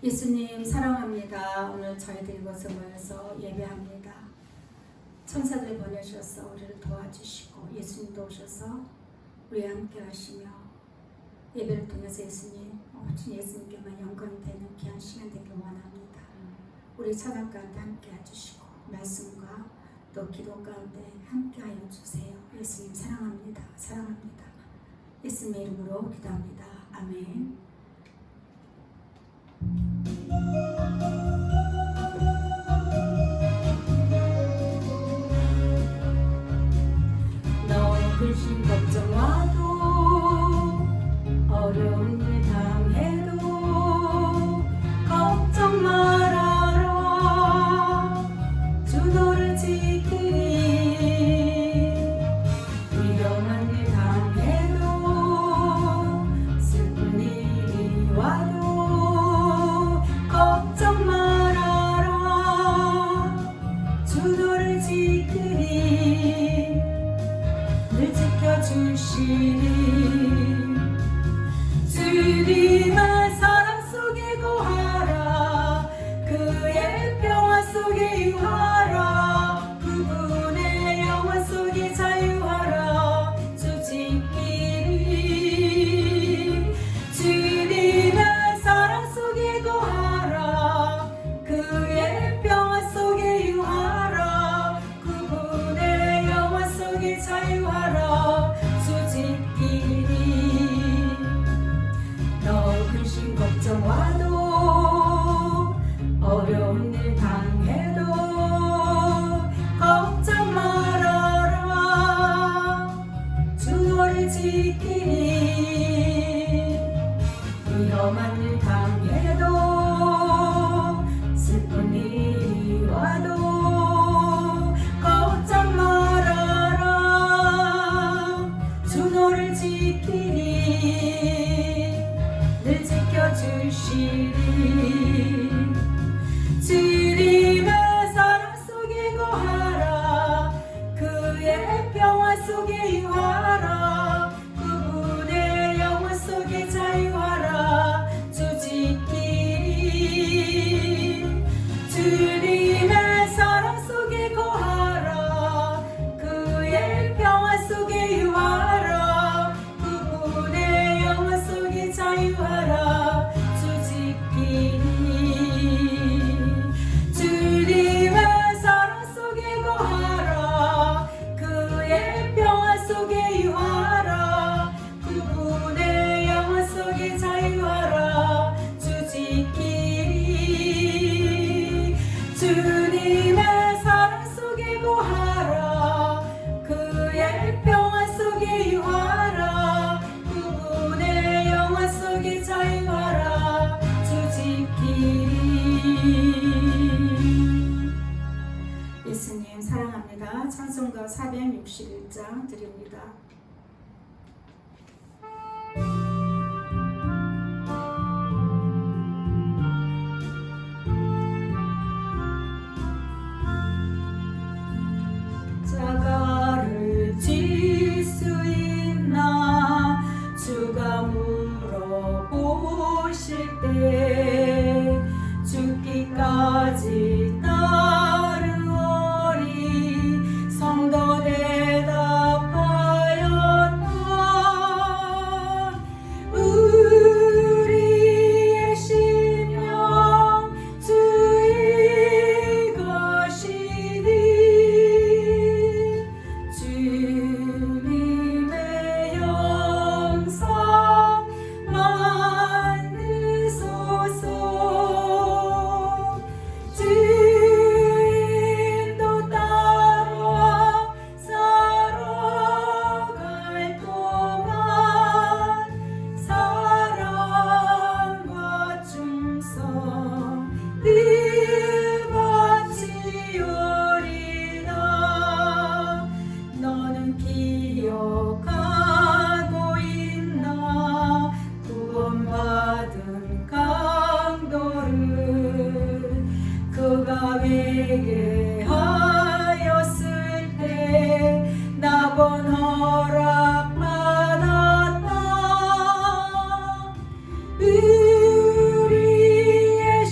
예수님 사랑합니다. 오늘 저희들이 이곳에 모여서 예배합니다. 천사들 보내셔서 우리를 도와주시고 예수님도 오셔서 우리와 함께 하시며 예배를 통해서 예수님, 오직 예수님께만 영광이 되는 귀한 시간 되기를 원합니다. 우리 찬양 가운데 함께 해주시고 말씀과 또 기도 가운데 함께 하여 주세요. 예수님 사랑합니다. 사랑합니다. 예수님의 이름으로 기도합니다. 아멘. 너의 근심 걱정 와도 어려운 일 당해도 걱정 말아라. 주 너를 지키리. 위험한 일 당해도 슬픈 일이 와도 걱정 말아라. 주 너를 지키리. 늘 지켜주시리. 주님의 사랑 속에 거하라. 그의 평화 속에 유하라. 그분의 영원 속에 자유하라. 주 지키리. 주님의 사랑 속에 거하라. 그의 평화 속에 유하라. 그분의 영원 속에 자유하라. 주 지키리. 너 근심 걱정 와도 어려운 일 당해도 걱정 말아라. 주 너를 지키리. 위험한 일 당해도 슬픈 일이 와도 걱정 말아라. 주 너를 지키리. 늘 지켜주시리. 주님의 사랑 속에 거하라. 그의 평화 속에 유하라. 그분의 영원 속에 자유하라. 주 지키리. 주님의 사랑 속에 거하라. 그의 평화 속에 유하라. 그분의 영원 속에 자유하라. 주 지키리. 주님의 사랑 속에 거하라. 그의 평화 속에 유하라. 그분의 영원 속에 자유하라. 주 지키리. 주님의 사랑 속에 거하라. 그의 평화 속에 유하라. 그분의 영원 속에 자유하라. 주 지키리. 예수님 사랑합니다. 찬송가 461장 드립니다. 자가를 질 수 있나 주가 물어보실 때 죽기까지 따르오리. 성도 대답하였다. 우리의 심령 주의 것이니. 주님의 영상 만드소서. 주인도 따라 살아갈 동안 사랑과 충성 늘 바치오리다. 너는 기억하고 있나 구원받은 강도를. 그가 회개하였을 때 나번 허락받았다. 우리의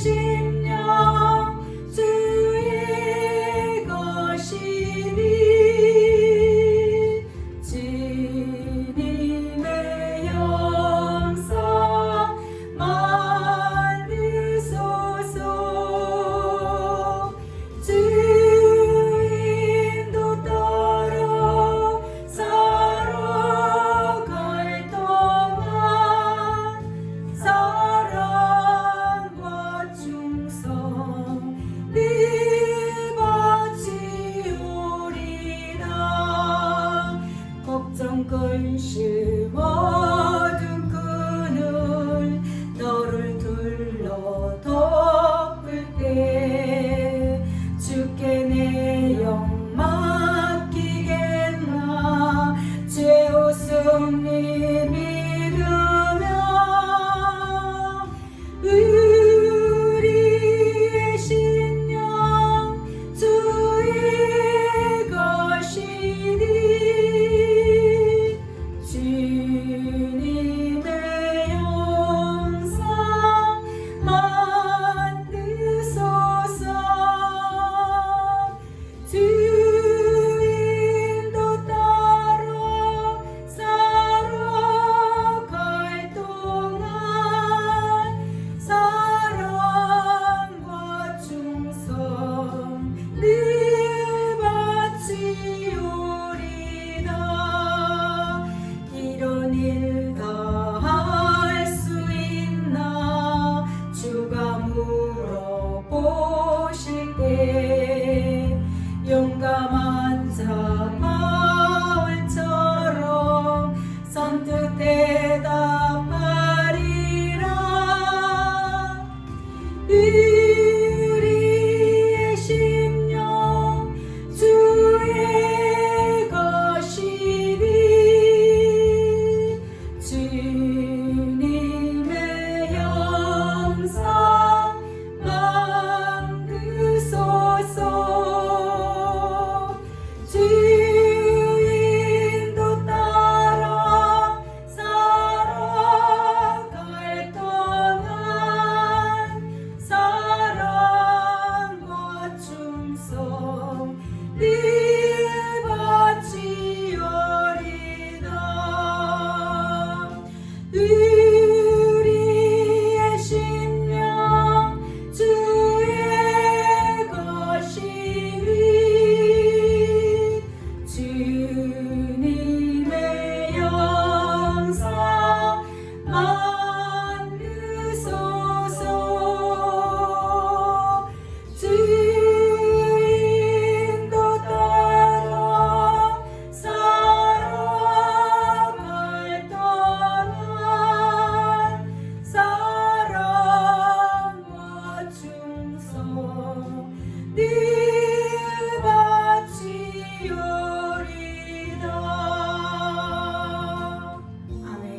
우리의 심령 주의 것이니 주님의 영상 만드소서. 주 인도 따라 살아갈 동안 사랑과 충성 늘 바치오리다. 우리의 심령 주의 것이니 주님의 영상 만드소서. 주 인도 따라 살아갈 동안 사랑과 충성 늘 바치오리다. 아멘.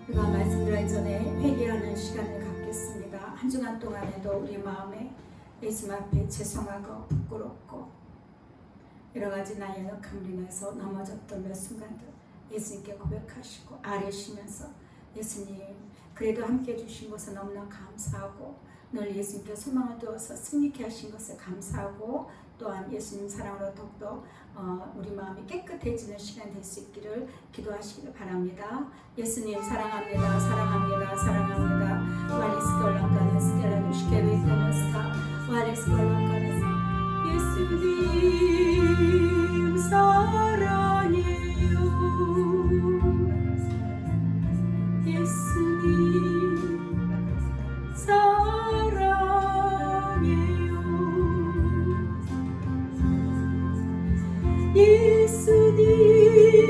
우리가 말씀드리기 전에 회개하는 시간을 갖겠습니다. 한 주간 동안에도 우리 마음에 예수님 앞에 죄송하고 부끄럽고 여러 가지 나의 연약함으로 인해서 넘어졌던 몇 순간들 예수님께 고백하시고 아뢰시면서 예수님 그래도 함께 해주신 것은 너무나 감사하고 늘 예수님께 소망을 두어서 승리케 하신 것에 감사하고 또한 예수님 사랑으로 더욱더 우리 마음이 깨끗해지는 시간 될 수 있기를 기도하시기를 바랍니다. 예수님 사랑합니다. 사랑합니다. 사랑합니다. 예수님 사랑해요. 예수님 사랑해요.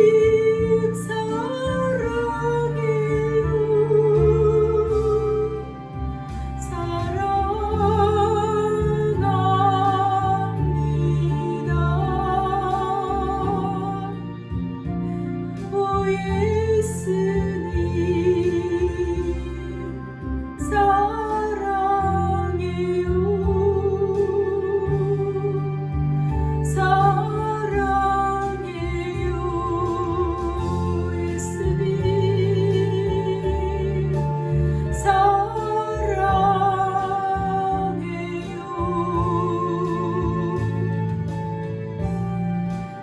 예수님 사랑해요. 사랑합니다. 오 예수님 사랑해요. 사랑해요. 예수님 사랑해요.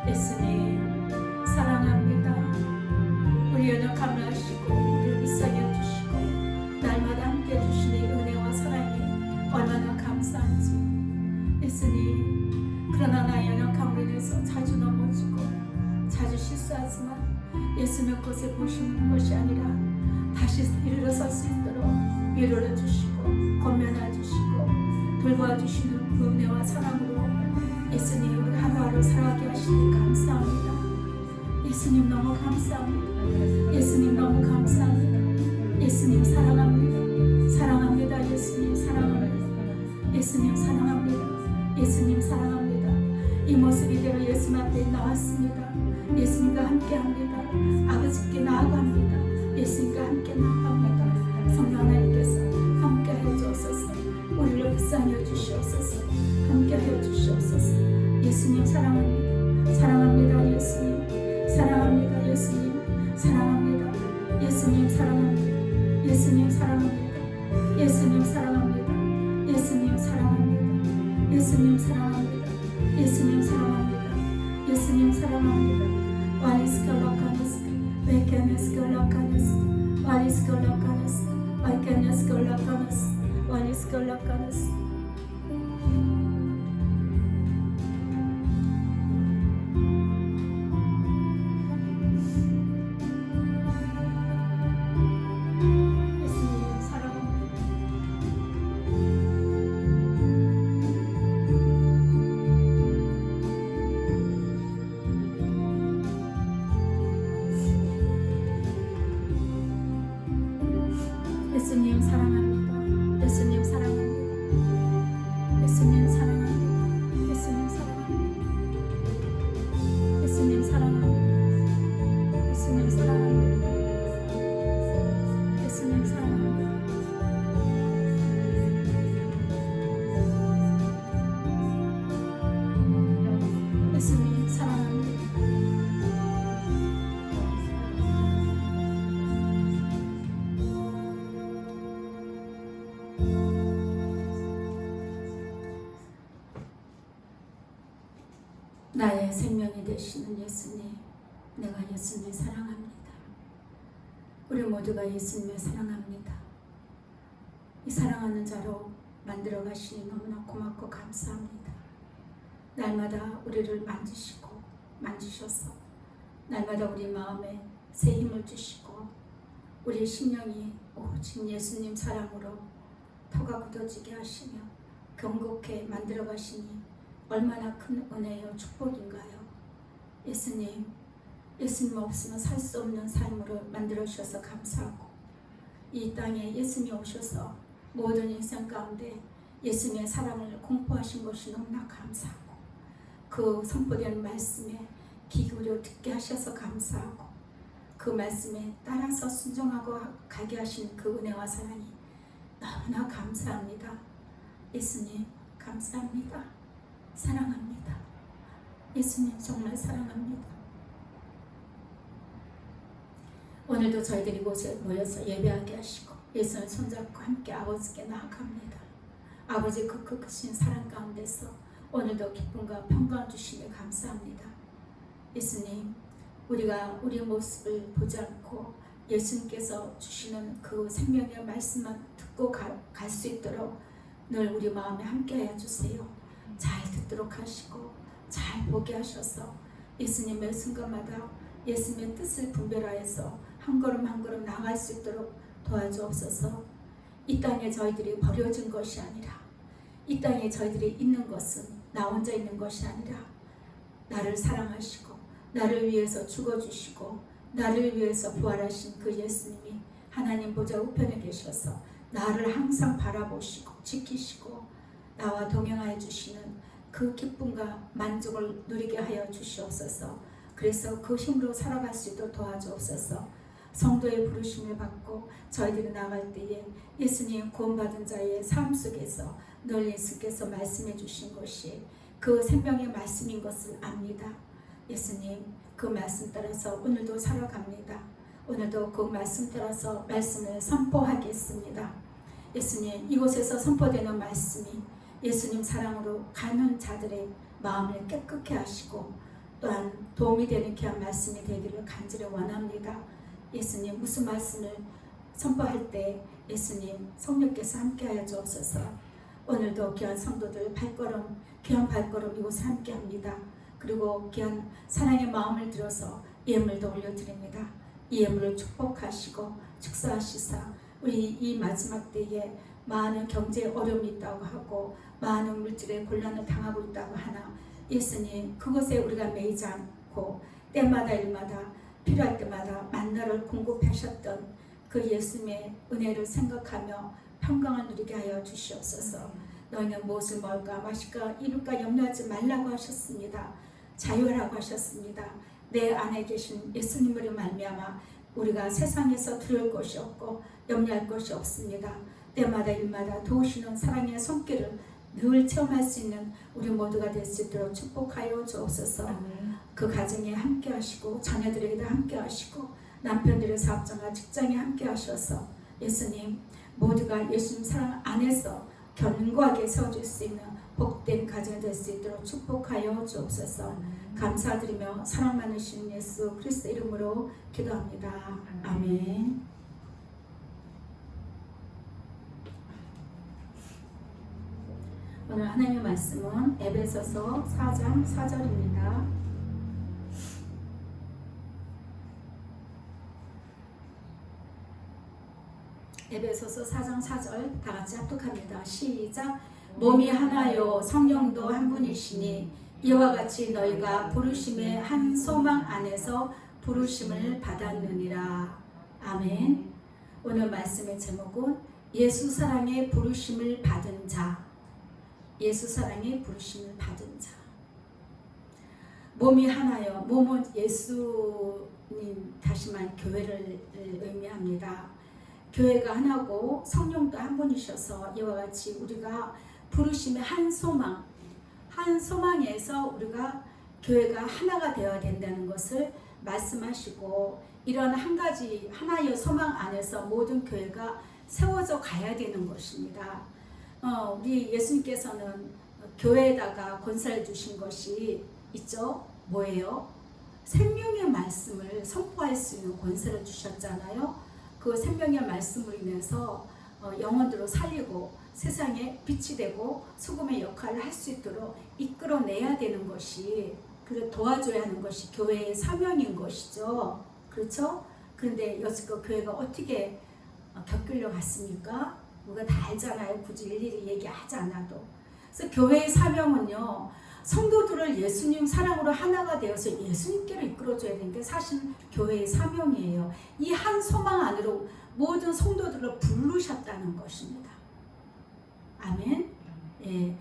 예수님 사랑합니다. 우리 연약함을 아시고 우리를 불쌍히 여주시고 날마다 함께 해주시는 이 은혜와 사랑이 얼마나 감사한지. 예수님 그러나 나의 연약함으로 인해서 자주 넘어지고 자주 실수하지만 예수님의 것을 보시는 것이 아니라 다시 일어설 수 있도록 위로를 주시고 권면해 주시고 돌봐주시는 그 은혜와 사랑으로 예수님 우리 하루하루 살아가게 하시니 감사합니다. 예수님 너무 감사합니다. 예수님 너무 감사합니다. 예수님 사랑합니다. 사랑합니다. 예수님 사랑합니다. 예수님 사랑합니다. 예수님 사랑합니다. 이 모습 이대로 예수님 앞에 나왔습니다. 예수님과 함께합니다. 아버지께 나아갑니다. 예수님과 함께 나아갑니다. 성령 하나님께서 함께하여 주옵소서. 우리를 불쌍히 여주시옵소서. 함께하여 주시옵소서. 예수님 사랑합니다. 사랑합니다. 예수님 사랑합니다. 예수님 사랑합니다. 예수님 사랑합니다. 예수님 사랑합니다. 예수님 사랑합니다. 예수님 사랑합니다. 예수님 사랑합니다. 예수님 사랑합니다. 예수님 사랑합니다. 와리스컬라카네스카 베케네스컬라카네스카 와리스컬라카네스카 와이케네스컬라카네스카 와리스컬라카네스카. 예수님 사랑합니다. 나의 생명이 되시는 예수님, 내가 예수님을 사랑합니다. 우리 모두가 예수님을 사랑합니다. 이 사랑하는 자로 만들어 가시니 너무나 고맙고 감사합니다. 날마다 우리를 만지셔서 날마다 우리 마음에 새 힘을 주시고 우리 심령이 오직 예수님 사랑으로 터가 굳어지게 하시며 경고케 만들어 가시니 얼마나 큰 은혜요 축복인가요. 예수님 없으면 살 수 없는 삶으로 만들어 주셔서 감사하고 이 땅에 예수님이 오셔서 모든 인생 가운데 예수님의 사랑을 공포하신 것이 너무나 감사하고 그 선포되는 말씀에 귀 기울여 듣게 하셔서 감사하고 그 말씀에 따라서 순종하고 가게 하신 그 은혜와 사랑이 너무나 감사합니다. 예수님 감사합니다. 사랑합니다. 예수님 정말 사랑합니다. 오늘도 저희들이 이곳에 모여서 예배하게 하시고 예수님 손잡고 함께 아버지께 나아갑니다. 아버지 그 크신 사랑 가운데서 오늘도 기쁨과 평강을 주시며 감사합니다. 예수님 우리가 우리의 모습을 보지 않고 예수님께서 주시는 그 생명의 말씀만 듣고 갈 수 있도록 늘 우리 마음에 함께하여 주세요. 잘 듣도록 하시고 잘 보게 하셔서 예수님의 순간마다 예수님의 뜻을 분별하여서 한 걸음 한 걸음 나갈 수 있도록 도와주옵소서. 이 땅에 저희들이 버려진 것이 아니라 이 땅에 저희들이 있는 것은 나 혼자 있는 것이 아니라 나를 사랑하시고 나를 위해서 죽어주시고 나를 위해서 부활하신 그 예수님이 하나님 보좌 우편에 계셔서 나를 항상 바라보시고 지키시고 나와 동행하여 주시는 그 기쁨과 만족을 누리게 하여 주시옵소서. 그래서 그 힘으로 살아갈 수 있도록 도와주옵소서. 성도의 부르심을 받고 저희들이 나갈 때에 예수님 구원받은 자의 삶 속에서 늘 예수께서 말씀해 주신 것이 그 생명의 말씀인 것을 압니다. 예수님 그 말씀 따라서 오늘도 살아갑니다. 오늘도 그 말씀 따라서 말씀을 선포하겠습니다. 예수님 이곳에서 선포되는 말씀이 예수님 사랑으로 가는 자들의 마음을 깨끗게 하시고 또한 도움이 되는 귀한 말씀이 되기를 간절히 원합니다. 예수님 무슨 말씀을 선포할 때 예수님 성령께서 함께하여 주옵소서. 오늘도 귀한 성도들 귀한 발걸음 이곳에 함께합니다. 그리고 귀한 사랑의 마음을 들어서 예물도 올려드립니다. 이 예물을 축복하시고 축사하시사 우리 이 마지막 때에 많은 경제 어려움이 있다고 하고 많은 물질의 곤란을 당하고 있다고 하나 예수님 그것에 우리가 매이지 않고 때마다 일마다 필요할 때마다 만나를 공급하셨던 그 예수님의 은혜를 생각하며 평강을 누리게 하여 주시옵소서. 너희는 무엇을 먹을까 마실까 이룰까 염려하지 말라고 하셨습니다. 자유하라고 하셨습니다. 내 안에 계신 예수님으로 말미암아 우리가 세상에서 두려울 것이 없고 염려할 것이 없습니다. 때마다 일마다 도우시는 사랑의 손길을 늘 체험할 수 있는 우리 모두가 될 수 있도록 축복하여 주옵소서. 그 가정에 함께 하시고 자녀들에게도 함께 하시고 남편들의 사업장과 직장에 함께 하셔서 예수님 모두가 예수님 사랑 안에서 견고하게 세워질 수 있는 복된 가정이 될 수 있도록 축복하여 주옵소서. 감사드리며 사랑 많으신 예수 그리스도 이름으로 기도합니다. 아멘. 오늘 하나님의 말씀은 에베소서 4장 4절입니다. 에베소서 4장 4절 다 같이 합독합니다. 시작. 몸이 하나요 성령도 한 분이시니 이와 같이 너희가 부르심의 한 소망 안에서 부르심을 받았느니라. 아멘. 오늘 말씀의 제목은 예수 사랑의 부르심을 받은 자. 예수 사랑의 부르심을 받은 자. 몸이 하나요. 몸은 예수님 다시 말 교회를 의미합니다. 교회가 하나고 성령도 한 분이셔서 이와 같이 우리가 부르심의 한 소망에서 우리가 교회가 하나가 되어야 된다는 것을 말씀하시고 이런 한 가지 하나의 소망 안에서 모든 교회가 세워져 가야 되는 것입니다. 우리 예수님께서는 교회에다가 권세를 주신 것이 있죠. 뭐예요? 생명의 말씀을 선포할 수 있는 권세를 주셨잖아요. 그 생명의 말씀으로 인해서 영혼들을 살리고 세상에 빛이 되고 소금의 역할을 할 수 있도록 이끌어내야 되는 것이, 그리고 도와줘야 하는 것이 교회의 사명인 것이죠. 그렇죠? 그런데 여지껏 교회가 어떻게 겪으려 갔습니까? 우리가 다 알잖아요. 굳이 일일이 얘기하지 않아도. 그래서 교회의 사명은요, 성도들을 예수님 사랑으로 하나가 되어서 예수님께로 이끌어줘야 되는 게 사실 교회의 사명이에요. 이 한 소망 안으로 모든 성도들을 부르셨다는 것입니다. 아멘. 예.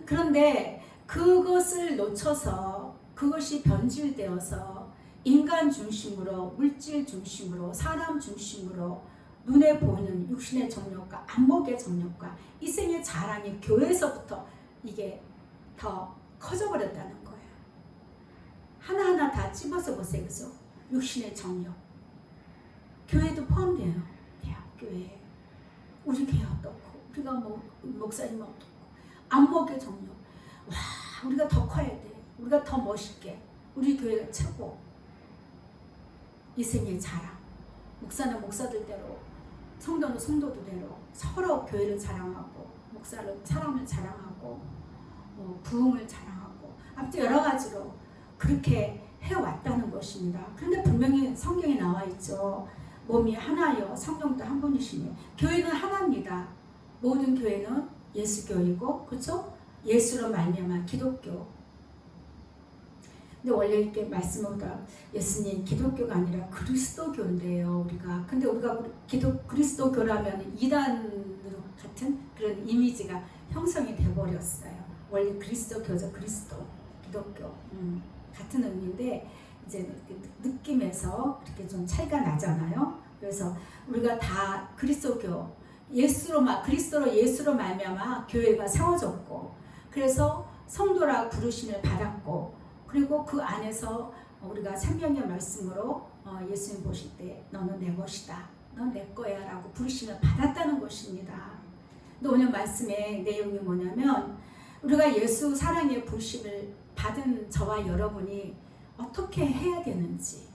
그런데 그것을 놓쳐서 그것이 변질되어서 인간 중심으로, 물질 중심으로, 사람 중심으로 눈에 보이는 육신의 정욕과 안목의 정욕과 이 생의 자랑이 교회에서부터 이게 더 커져버렸다는 거예요. 하나하나 다 찝어서 보세요. 그죠? 육신의 정욕. 교회도 포함돼요. 대학교에. 우리 교회 어떻고, 우리가 뭐 목사님 어떻고, 안목의 정욕. 와, 우리가 더 커야 돼. 우리가 더 멋있게. 우리 교회가 최고. 이 생의 자랑. 목사는 목사들대로, 성도는 성도들대로 서로 교회를 자랑하고, 목사를 사람을 자랑하고, 부흥을 자랑하고, 아무튼 여러 가지로 그렇게 해왔다는 것입니다. 그런데 분명히 성경에 나와 있죠. 몸이 하나여 성령도 한 분이시니, 교회는 하나입니다. 모든 교회는 예수교이고, 그렇죠? 예수로 말미암아 기독교. 근데 원래 이렇게 말씀보다 예수님 기독교가 아니라 그리스도교인데요, 우리가. 근데 우리가 그리스도교라면 이단 같은 그런 이미지가 형성이 돼버렸어요. 원래 그리스도교죠, 그리스도, 기독교. 같은 의미인데 이제 느낌에서 이렇게 좀 차이가 나잖아요. 그래서 우리가 다 그리스도교, 그리스도로 예수로 말미암아 교회가 세워졌고, 그래서 성도라 부르심을 받았고, 그리고 그 안에서 우리가 생명의 말씀으로 예수님 보실 때 너는 내 것이다, 넌 내 거야 라고 부르심을 받았다는 것입니다. 근데 오늘 말씀의 내용이 뭐냐면, 우리가 예수 사랑의 부르심을 받은 저와 여러분이 어떻게 해야 되는지,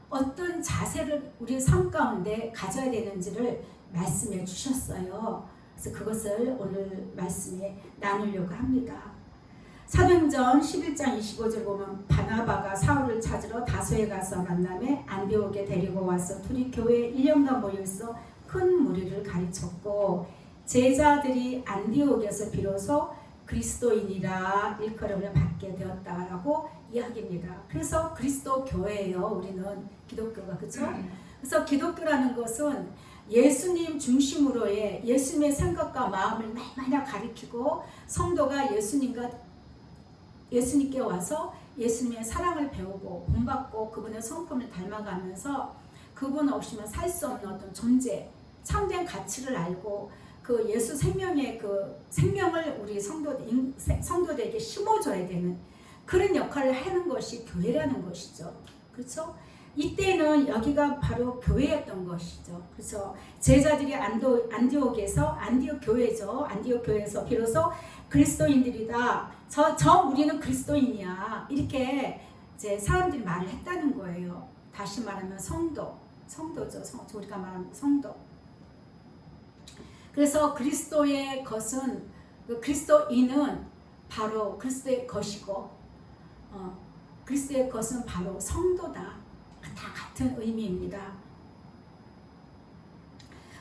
어떤 자세를 우리 삶 가운데 가져야 되는지를 말씀해 주셨어요. 그래서 그것을 오늘 말씀에 나누려고 합니다. 사도행전 11장 25절 보면, 바나바가 사울을 찾으러 다소에 가서 만남에 안디옥에 데리고 와서 둘이 교회에 1년간 모여서 큰 무리를 가르쳤고, 제자들이 안디옥에서 비로소 그리스도인이라 일컬음을 받게 되었다라고 이야기입니다. 그래서 그리스도 교회예요. 우리는 기독교가, 그렇죠? 그래서 기독교라는 것은 예수님 중심으로의 예수님의 생각과 마음을 날마다 가리키고, 성도가 예수님께 와서 예수님의 사랑을 배우고 본받고 그분의 성품을 닮아가면서 그분 없이는 살 수 없는 어떤 존재, 참된 가치를 알고 그 예수 생명의 그 생명을 우리 성도들에게 심어줘야 되는 그런 역할을 하는 것이 교회라는 것이죠. 그렇죠? 이때는 여기가 바로 교회였던 것이죠. 그래서 제자들이 안디옥 교회죠. 안디옥 교회에서 비로소 그리스도인들이다. 저 우리는 그리스도인이야. 이렇게 이제 사람들이 말을 했다는 거예요. 다시 말하면 성도죠. 우리가 말하는 성도. 그래서 그리스도의 것은, 그리스도인은 바로 그리스도의 것이고, 그리스도의 것은 바로 성도다. 다 같은 의미입니다.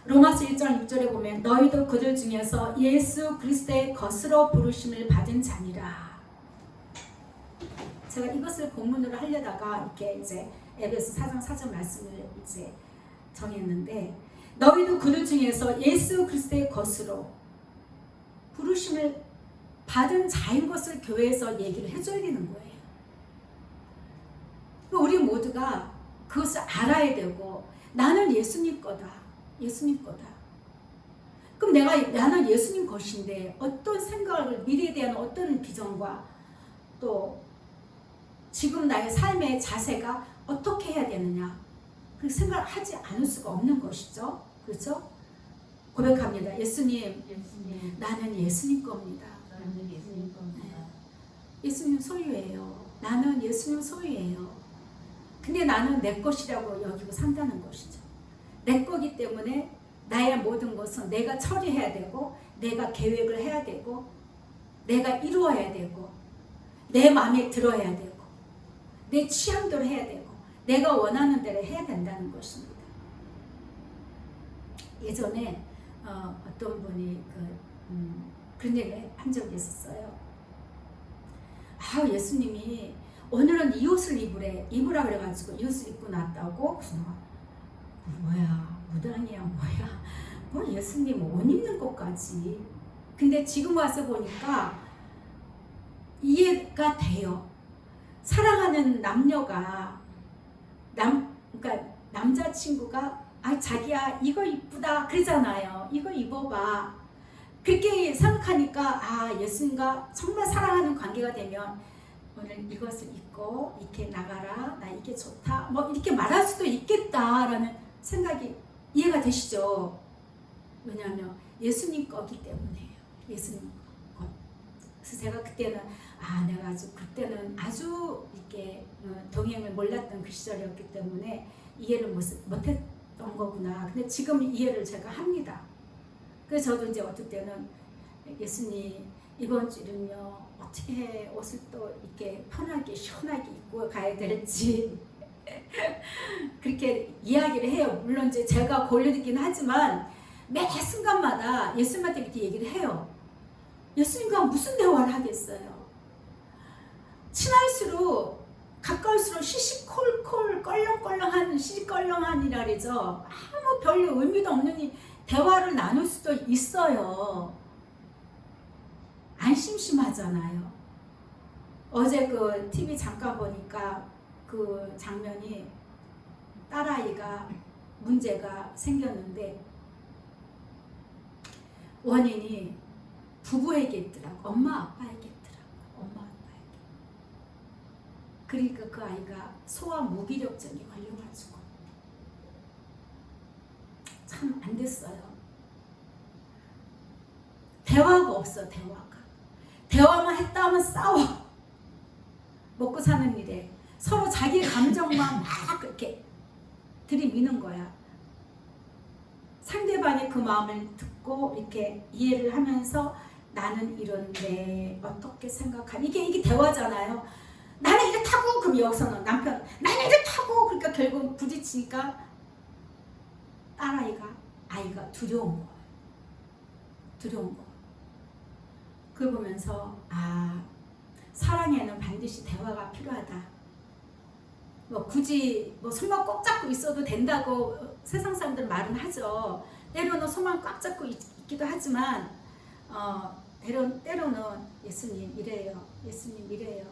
로마서 1장 6절에 보면, 너희도 그들 중에서 예수 그리스도의 것으로 부르심을 받은 자니라. 제가 이것을 본문으로 하려다가 이렇게 이제 에베소 4장 4절 말씀을 이제 정했는데, 너희도 그들 중에서 예수 그리스도의 것으로 부르심을 받은 자인 것을 교회에서 얘기를 해줘야 되는 거예요. 우리 모두가 그것을 알아야 되고, 나는 예수님 거다. 예수님 거다. 그럼 나는 예수님 것인데 어떤 생각을, 미래에 대한 어떤 비전과 또 지금 나의 삶의 자세가 어떻게 해야 되느냐, 그 생각을 하지 않을 수가 없는 것이죠. 그렇죠? 고백합니다. 예수님, 나는 예수님 겁니다. 예수님 소유예요. 나는 예수님 소유예요. 근데 나는 내 것이라고 여기고 산다는 것이죠. 내 거기 때문에 나의 모든 것은 내가 처리해야 되고, 내가 계획을 해야 되고, 내가 이루어야 되고, 내 마음에 들어야 되고, 내 취향대로 해야 되고, 내가 원하는 대로 해야 된다는 것입니다. 예전에 어떤 분이 그런 얘기를 한 적이 있었어요. 예수님이 오늘은 이 옷을 입으라 그래가지고 이 옷을 입고 났다고. 그래서 뭐야, 무당이야 뭐야, 뭐 예수님 옷 입는 것까지. 근데 지금 와서 보니까 이해가 돼요. 사랑하는 남녀가 그러니까 남자친구가 자기야 이거 이쁘다 그러잖아요. 이거 입어봐. 그렇게 생각하니까 예수님과 정말 사랑하는 관계가 되면 오늘 이것을 입고 이렇게 나가라, 나 이게 좋다, 뭐 이렇게 말할 수도 있겠다라는 생각이 이해가 되시죠? 왜냐하면 예수님 거기 때문에요. 예수님 거. 그래서 제가 그때는 내가 그때는 아주 이렇게 동행을 몰랐던 그 시절이었기 때문에 이해를 못했던 거구나. 근데 지금 이해를 제가 합니다. 그래서 저도 이제 어떨 때는 예수님 이번 주는요 어떻게 옷을 또 이렇게 편하게 시원하게 입고 가야 될지 그렇게 이야기를 해요. 물론 이제 제가 권유드리긴 하지만 매 순간마다 예수님한테 이렇게 얘기를 해요. 예수님과 무슨 대화를 하겠어요? 친할수록 가까울수록 시시콜콜 껄렁껄렁한 시시껄렁한이라 그러죠. 아무 별 의미도 없는 대화를 나눌 수도 있어요. 안 심심하잖아요. 어제 그 TV 잠깐 보니까 그 장면이 딸아이가 문제가 생겼는데 원인이 부부에게 있더라고. 엄마 아빠에게 있더라고. 엄마 아빠에게. 그러니까 그 아이가 소아 무기력증이 걸려가지고 참 안 됐어요. 대화가 없어. 대화만 했다 하면 싸워. 먹고 사는 일에 서로 자기 감정만 막 그렇게 들이미는 거야. 상대방의 그 마음을 듣고 이렇게 이해를 하면서 나는 이런데 어떻게 생각하니? 이게 대화잖아요. 나는 이렇다고. 그럼 여기서는 남편 나는 이렇다고. 그러니까 결국 부딪히니까 아이가 두려운 거예요. 두려운 거. 그걸 보면서 사랑에는 반드시 대화가 필요하다. 굳이 손만 꼭 잡고 있어도 된다고 세상 사람들 말은 하죠. 때로는 손만 꽉 잡고 있기도 하지만 때로는 예수님 이래요. 예수님 이래요.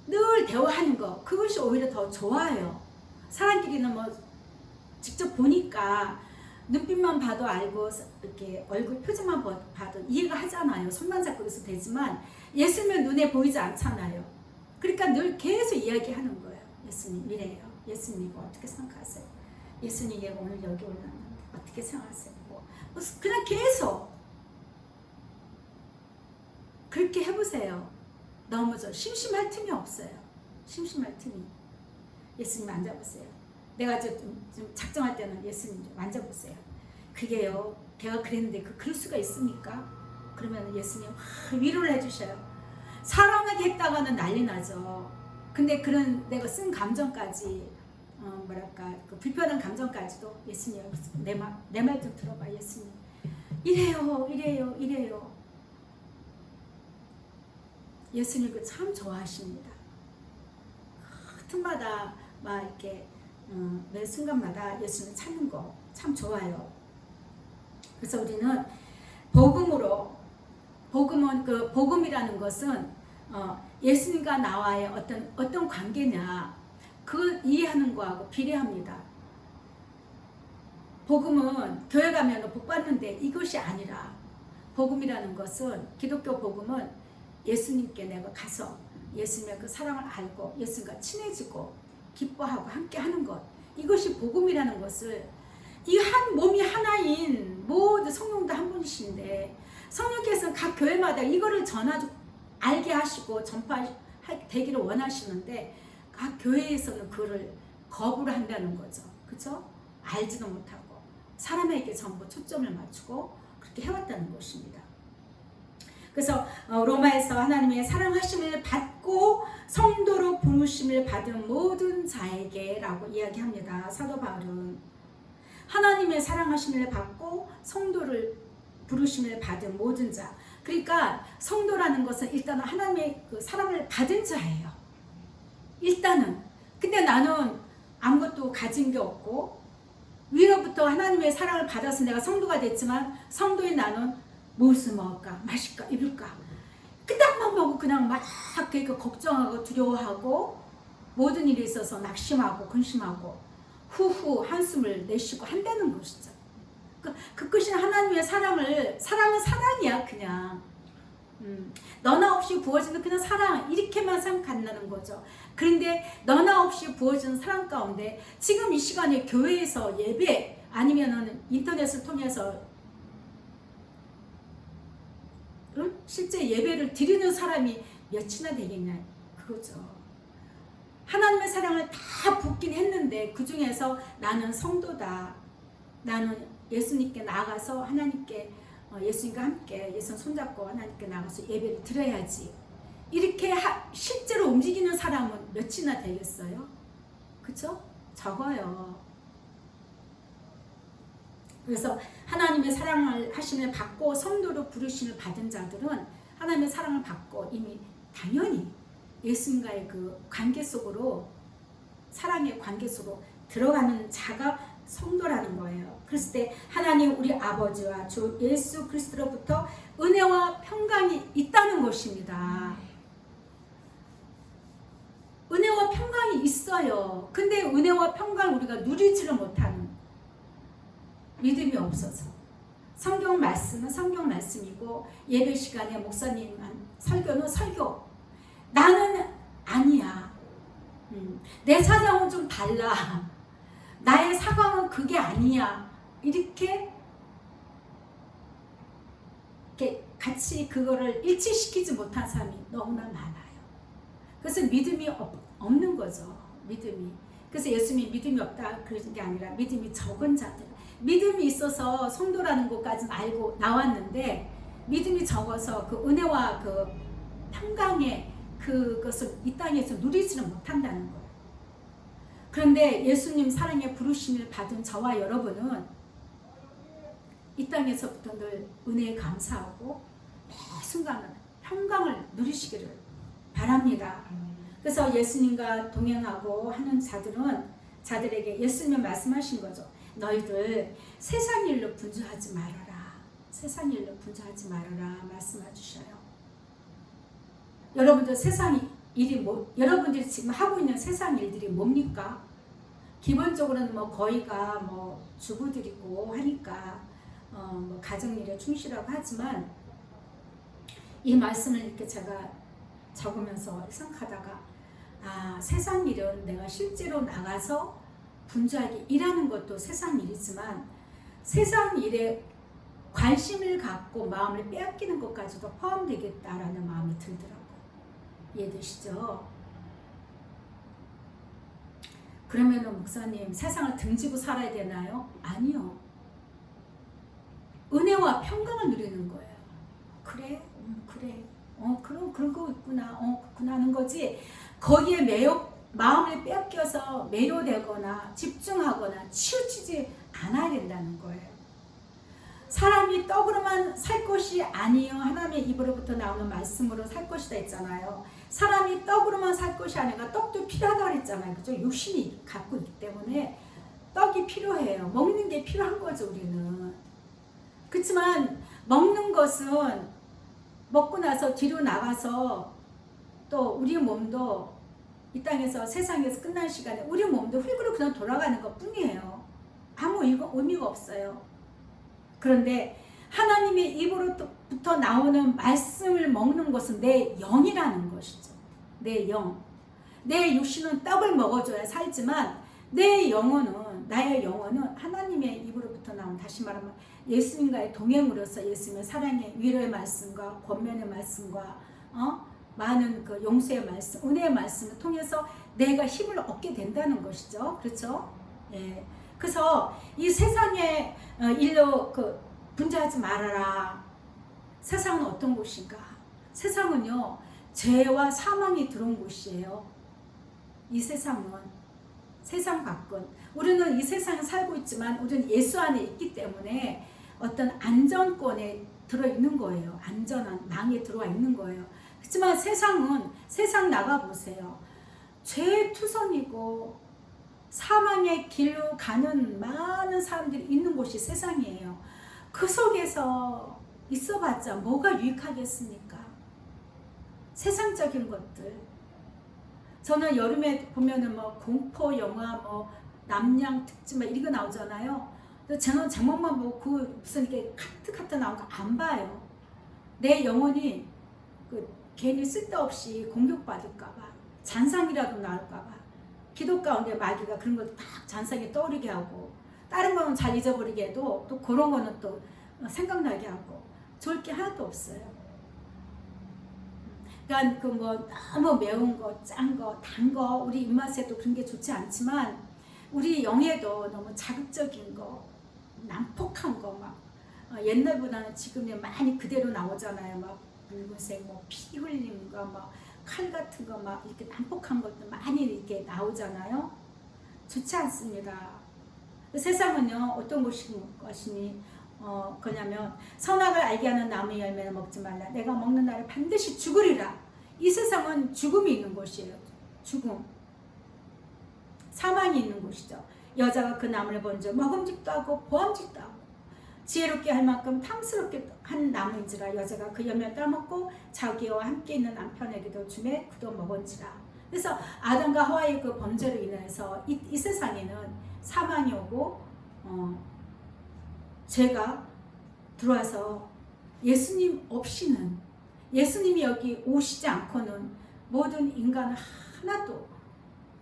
늘 대화하는 거, 그것이 오히려 더 좋아요. 사람끼리는 직접 보니까 눈빛만 봐도 알고 이렇게 얼굴 표정만 봐도 이해가 하잖아요. 손만 잡고 있어도 되지만 예수님은 눈에 보이지 않잖아요. 그러니까 늘 계속 이야기하는 거예요. 예수님 이래요. 예수님 이거 어떻게 생각하세요? 예수님 얘가 오늘 여기 올랐는데 어떻게 생각하세요? 그냥 계속 그렇게 해보세요. 너무 심심할 틈이 없어요. 심심할 틈이. 예수님 앉아보세요. 내가 좀 작정할 때는 예수님 좀 만져보세요. 그게요, 걔가 그랬는데 그럴 수가 있습니까? 그러면 예수님 위로를 해주셔요. 사랑하게 했다가는 난리 나죠. 근데 그런 내가 쓴 감정까지 그 불편한 감정까지도 예수님 내 말 좀 들어봐. 예수님 이래요. 예수님 그 참 좋아하십니다. 틈마다 막 이렇게 매 순간마다 예수님 찾는 거 참 좋아요. 그래서 우리는 복음이라는 것은 예수님과 나와의 어떤 관계냐 그 이해하는 거하고 비례합니다. 복음은 교회 가면 복 받는데 이것이 아니라 복음이라는 것은 기독교 복음은 예수님께 내가 가서 예수님의 그 사랑을 알고 예수님과 친해지고 기뻐하고 함께 하는 것, 이것이 복음이라는 것을 이 한 몸이 하나인 모든 성령도 한 분이신데 성령께서는 각 교회마다 이거를 전하지 알게 하시고 전파되기를 원하시는데 각 교회에서는 그거를 거부를 한다는 거죠. 그렇죠? 알지도 못하고 사람에게 전부 초점을 맞추고 그렇게 해왔다는 것입니다. 그래서 로마에서 하나님의 사랑하심을 받고 성도로 부르심을 받은 모든 자에게 라고 이야기합니다. 사도 바울은 하나님의 사랑하심을 받고 성도를 부르심을 받은 모든 자. 그러니까 성도라는 것은 일단 하나님의 그 사랑을 받은 자예요. 일단은. 근데 나는 아무것도 가진 게 없고 위로부터 하나님의 사랑을 받아서 내가 성도가 됐지만 성도인 나는 무엇을 먹을까, 마실까, 입을까 그딴만 보고 그냥 막 그러니까 걱정하고 두려워하고 모든 일에 있어서 낙심하고 근심하고 후후 한숨을 내쉬고 한다는 것이죠. 그 끝이 하나님의 사랑은 사랑이야 그냥. 너나 없이 부어지는 그냥 사랑 이렇게만 생각한다는 거죠. 그런데 너나 없이 부어지는 사랑 가운데 지금 이 시간에 교회에서 예배 아니면은 인터넷을 통해서 실제 예배를 드리는 사람이 몇이나 되겠냐 그거죠. 하나님의 사랑을 다 붓긴 했는데 그 중에서 나는 성도다. 나는 예수님께 나아가서 하나님께 예수님과 함께 예수님 손잡고 하나님께 나가서 예배를 드려야지. 이렇게 실제로 움직이는 사람은 몇이나 되겠어요? 그쵸? 적어요. 그래서 하나님의 사랑을 하심을 받고 성도로 부르심을 받은 자들은 하나님의 사랑을 받고 이미 당연히 예수님과의 그 관계 속으로 사랑의 관계 속으로 들어가는 자가 성도라는 거예요. 그랬을 때 하나님 우리 아버지와 주 예수 그리스도로부터 은혜와 평강이 있다는 것입니다. 은혜와 평강이 있어요. 근데 은혜와 평강을 우리가 누리지를 못하는 믿음이 없어서 성경 말씀은 성경 말씀이고 예배 시간에 목사님 설교는 설교 나는 아니야. 내 사정은 좀 달라. 나의 사과는 그게 아니야. 이렇게 같이 그거를 일치시키지 못한 사람이 너무나 많아요. 그래서 믿음이 없는 거죠. 믿음이. 그래서 예수님이 믿음이 없다 그러는 게 아니라 믿음이 적은 자들. 믿음이 있어서 성도라는 것까지는 알고 나왔는데 믿음이 적어서 그 은혜와 그 평강의 그것을 이 땅에서 누리지는 못한다는 거예요. 그런데 예수님 사랑의 부르심을 받은 저와 여러분은 이 땅에서부터 늘 은혜에 감사하고 매 순간은 평강을 누리시기를 바랍니다. 그래서 예수님과 동행하고 하는 자들에게 예수님은 말씀하신 거죠. 너희들 세상 일로 분주하지 말아라. 세상 일로 분주하지 말아라 말씀해 주셔요. 여러분들 세상 일이 여러분들이 지금 하고 있는 세상 일들이 뭡니까? 기본적으로는 거의가 주부들이고 하니까 가정일에 충실하고 하지만 이 말씀을 이렇게 제가 적으면서 생각하다가 세상 일은 내가 실제로 나가서 분주하게 일하는 것도 세상 일이지만 세상 일에 관심을 갖고 마음을 빼앗기는 것까지도 포함되겠다라는 마음이 들더라고요. 이해되시죠? 그러면은 목사님 세상을 등지고 살아야 되나요? 아니요. 은혜와 평강을 누리는 거예요. 그래? 그래. 그런 거 있구나. 그렇구나 하는 거지. 거기에 마음을 빼앗겨서 매료되거나 집중하거나 치우치지 않아야 된다는 거예요. 사람이 떡으로만 살 것이 아니요 하나님의 입으로부터 나오는 말씀으로 살 것이다 했잖아요. 사람이 떡으로만 살 것이 아니라 떡도 필요하다고 했잖아요. 그죠? 육신이 갖고 있기 때문에 떡이 필요해요. 먹는 게 필요한 거죠 우리는. 그렇지만 먹는 것은 먹고 나서 뒤로 나가서 또 우리 몸도 이 땅에서 세상에서 끝난 시간에 우리 몸도 흙으로 그냥 돌아가는 것 뿐이에요. 아무 의미가 없어요. 그런데 하나님의 입으로부터 나오는 말씀을 먹는 것은 내 영이라는 것이죠. 내 영. 내 육신은 떡을 먹어줘야 살지만 나의 영혼은 하나님의 입으로부터 나온 다시 말하면 예수님과의 동행으로서 예수님의 사랑의 위로의 말씀과 권면의 말씀과 많은 그 용서의 말씀, 은혜의 말씀을 통해서 내가 힘을 얻게 된다는 것이죠. 그렇죠? 예. 그래서 이 세상의 일로 그 분주하지 말아라. 세상은 어떤 곳인가? 세상은요, 죄와 사망이 들어온 곳이에요. 이 세상은, 세상 밖은. 우리는 이 세상에 살고 있지만 우리는 예수 안에 있기 때문에 어떤 안전권에 들어있는 거예요. 안전한 망에 들어와 있는 거예요. 그렇지만 세상은, 세상 나가보세요. 죄투성이고 사망의 길로 가는 많은 사람들이 있는 곳이 세상이에요. 그 속에서 있어봤자 뭐가 유익하겠습니까? 세상적인 것들. 저는 여름에 보면은 뭐 공포 영화, 뭐 남양 특집 막 이런 거 나오잖아요. 저는 제목만 보고 그 무슨 이렇게 카트 나온 거 안 봐요. 내 영혼이 그 괜히 쓸데없이 공격받을까봐, 잔상이라도 나올까봐, 기도 가운데 마귀가 그런 걸 딱 잔상에 떠오르게 하고, 다른 거는 잘 잊어버리게 해도 또 그런 거는 또 생각나게 하고, 좋을 게 하나도 없어요. 그러니까 그 뭐 너무 매운 거, 짠 거, 단 거, 우리 입맛에도 그런 게 좋지 않지만, 우리 영에도 너무 자극적인 거, 난폭한 거, 막 옛날보다는 지금이 많이 그대로 나오잖아요. 막 붉은색, 뭐 피 흘린 거, 막 칼 같은 거, 막 이렇게 난폭한 것도 많이 이렇게 나오잖아요. 좋지 않습니다. 세상은요, 어떤 것이니, 그냐면 선악을 알게 하는 나무의 열매는 먹지 말라. 내가 먹는 날에 반드시 죽으리라. 이 세상은 죽음이 있는 곳이에요. 죽음. 사망이 있는 곳이죠. 여자가 그 나무를 본즉 먹음직도 하고 보암직도 하고 지혜롭게 할 만큼 탐스럽게 한 나무인지라. 여자가 그 열매를 따먹고 자기와 함께 있는 남편에게도 주매 그도 먹은지라. 그래서 아담과 하와의 그 범죄로 인해서 이 세상에는 사망이 오고 죄가 들어와서 예수님 없이는, 예수님이 여기 오시지 않고는 모든 인간은 하나도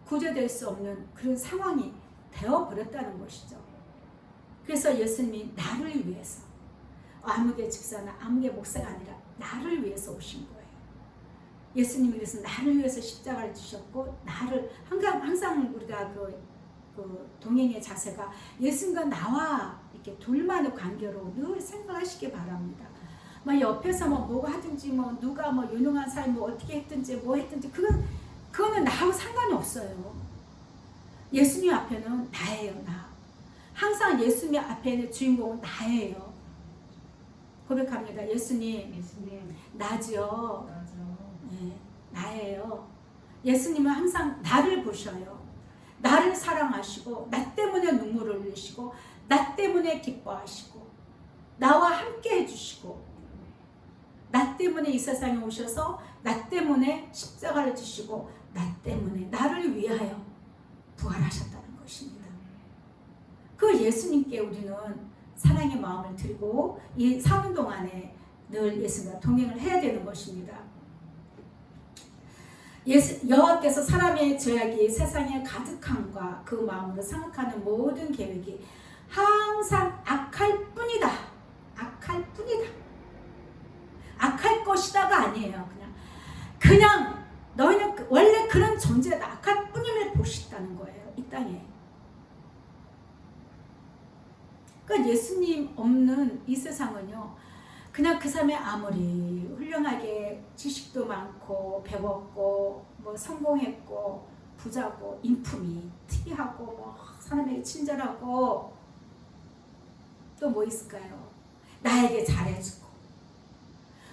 구제될 수 없는 그런 상황이 되어버렸다는 것이죠. 그래서 예수님이 나를 위해서, 아무개 집사나 아무개 목사가 아니라 나를 위해서 오신 거예요. 예수님이 그래서 나를 위해서 십자가를 주셨고, 나를 항상 우리가 그 동행의 자세가 예수님과 나와 이렇게 둘만의 관계로 늘 생각하시기 바랍니다. 막 옆에서 뭐가 하든지, 뭐 누가 뭐 유능한 사람이 뭐 어떻게 했든지 뭐 했든지 그거는 나하고 상관이 없어요. 예수님 앞에는 나예요, 나. 항상 예수님 앞에는 주인공은 나예요. 고백합니다. 예수님, 나죠. 네, 나예요. 예수님은 항상 나를 보셔요. 나를 사랑하시고, 나 때문에 눈물을 흘리시고, 나 때문에 기뻐하시고, 나와 함께 해주시고, 나 때문에 이 세상에 오셔서 나 때문에 십자가를 지시고, 나 때문에 나를 위하여 부활하셨다는 것입니다. 그 예수님께 우리는 사랑의 마음을 드리고 이 사는 동안에 늘 예수님과 동행을 해야 되는 것입니다. 여호와께서 사람의 죄악이 세상에 가득함과 그 마음으로 생각하는 모든 계획이 항상 악할 뿐이다. 악할 뿐이다. 악할 것이다가 아니에요. 그냥 너희는 원래 그런 존재다. 악할 뿐임을 보시다는 거예요. 이 땅에. 그러니까 예수님 없는 이 세상은요, 그냥 그 사람이 아무리 훌륭하게 지식도 많고 배웠고 뭐 성공했고 부자고 인품이 특이하고 뭐 사람에게 친절하고 또 뭐 있을까요? 나에게 잘해주고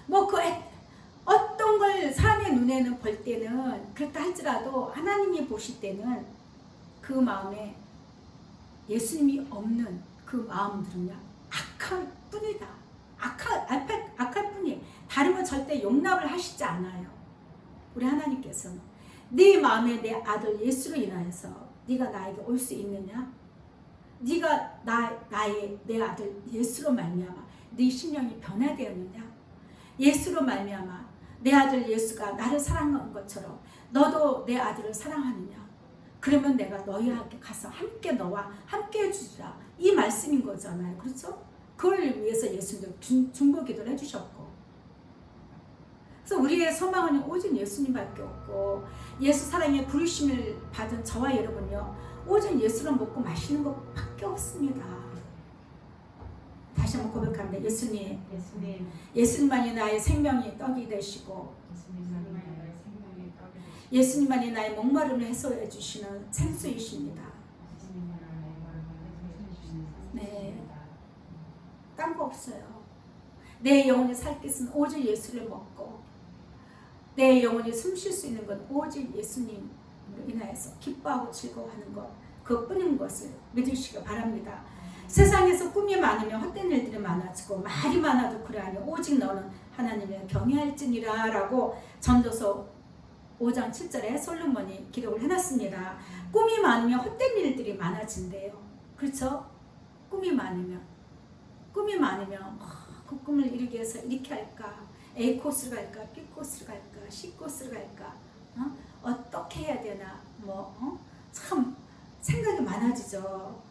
뭐 그 어떤 걸 사람의 눈에는 볼 때는 그렇다 할지라도 하나님이 보실 때는 그 마음에 예수님이 없는 그 마음들은요, 악할 뿐이다. 악할 뿐이에요. 다른 건 절대 용납을 하시지 않아요. 우리 하나님께서는 네 마음에 내 아들 예수로 인하여서 네가 나에게 올 수 있느냐? 네가 내 아들 예수로 말미암아 네 심령이 변화되었느냐? 예수로 말미암아 내 아들 예수가 나를 사랑한 것처럼 너도 내 아들을 사랑하느냐? 그러면 내가 너희에게 가서 함께 너와 함께 해주리라. 이 말씀인 거잖아요. 그렇죠? 그걸 위해서 예수님도 중보기도를 해주셨고, 그래서 우리의 소망은 오직 예수님밖에 없고 예수 사랑의 부르심을 받은 저와 여러분요 오직 예수를 먹고 마시는 것밖에 없습니다. 다시 한번 고백합니다. 예수님만이 나의 생명의 떡이 되시고 예수님만이 나의 목마름을 해소해 주시는 생수이십니다. 네, 딴 거 없어요. 내 영혼이 살 것은 오직 예수를 먹고 내 영혼이 숨 쉴 수 있는 건 오직 예수님으로 인하여서 기뻐하고 즐거워하는 것 그것뿐인 것을 믿으시기 바랍니다. 세상에서 꿈이 많으면 헛된 일들이 많아지고 말이 많아도 그러하니 오직 너는 하나님을 경외할지니라 라고 전도서 5장 7절에 솔로몬이 기록을 해놨습니다. 꿈이 많으면 헛된 일들이 많아진대요. 그렇죠? 꿈이 많으면 그 꿈을 이루기 위해서 이렇게 할까? A 코스를 갈까? B 코스를 갈까? C 코스를 갈까? 어떻게 해야 되나? 참 생각이 많아지죠.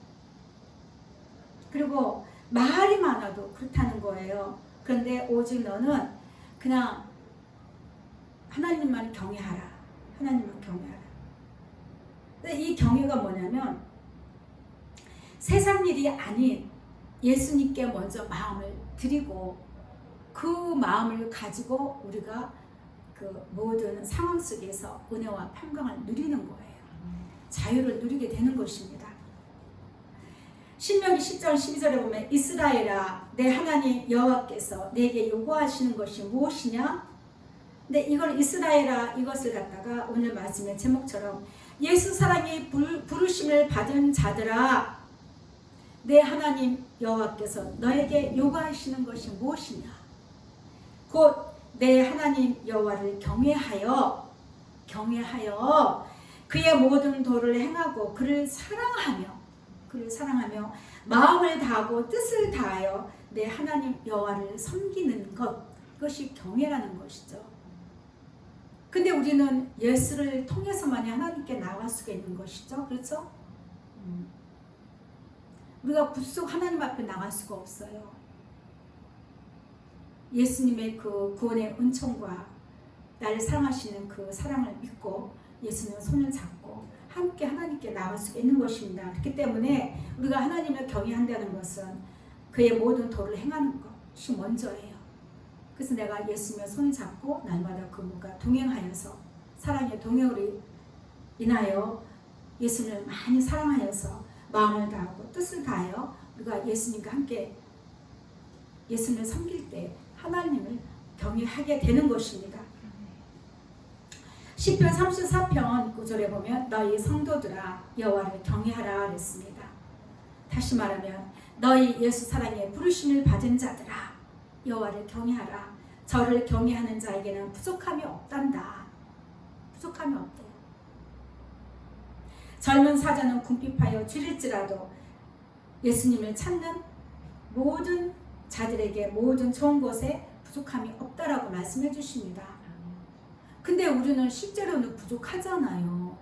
그리고 말이 많아도 그렇다는 거예요. 그런데 오직 너는 그냥 하나님만 경외하라. 하나님만 경외하라. 근데 이 경외가 뭐냐면 세상 일이 아닌 예수님께 먼저 마음을 드리고 그 마음을 가지고 우리가 그 모든 상황 속에서 은혜와 평강을 누리는 거예요. 자유를 누리게 되는 것입니다. 신명기 10장 12절에 보면 이스라엘아 내 하나님 여호와께서 내게 요구하시는 것이 무엇이냐? 근데 이걸 이스라엘아 이것을 갖다가 오늘 말씀의 제목처럼 예수 사랑의 부르심을 받은 자들아 내 하나님 여호와께서 너에게 요구하시는 것이 무엇이냐? 곧 내 하나님 여호와를 경외하여 그의 모든 도를 행하고 그를 사랑하며 마음을 다하고 뜻을 다하여 내 하나님 여호와를 섬기는 것 그것이 경외라는 것이죠. 근데 우리는 예수를 통해서만이 하나님께 나갈 수가 있는 것이죠. 그렇죠? 우리가 불쑥 하나님 앞에 나갈 수가 없어요. 예수님의 그 구원의 은총과 나를 사랑하시는 그 사랑을 믿고 예수님의 손을 잡고 함께 하나님께 나갈 수 있는 것입니다. 그렇기 때문에 우리가 하나님을 경외한다는 것은 그의 모든 도를 행하는 것이 먼저예요. 그래서 내가 예수님의 손을 잡고 날마다 그분과 동행하여서 사랑의 동행으로 인하여 예수님을 많이 사랑하여서 마음을 다하고 뜻을 다하여 우리가 예수님과 함께 예수님을 섬길 때 하나님을 경외하게 되는 것입니다. 시편 34편 9절에 보면 너희 성도들아 여호와를 경외하라 그랬습니다. 다시 말하면 너희 예수 사랑의 부르심을 받은 자들아 여호와를 경외하라. 저를 경외하는 자에게는 부족함이 없단다. 부족함이 없대요. 젊은 사자는 궁핍하여 줄일지라도 예수님을 찾는 모든 자들에게 모든 좋은 것에 부족함이 없다라고 말씀해 주십니다. 근데 우리는 실제로는 부족하잖아요.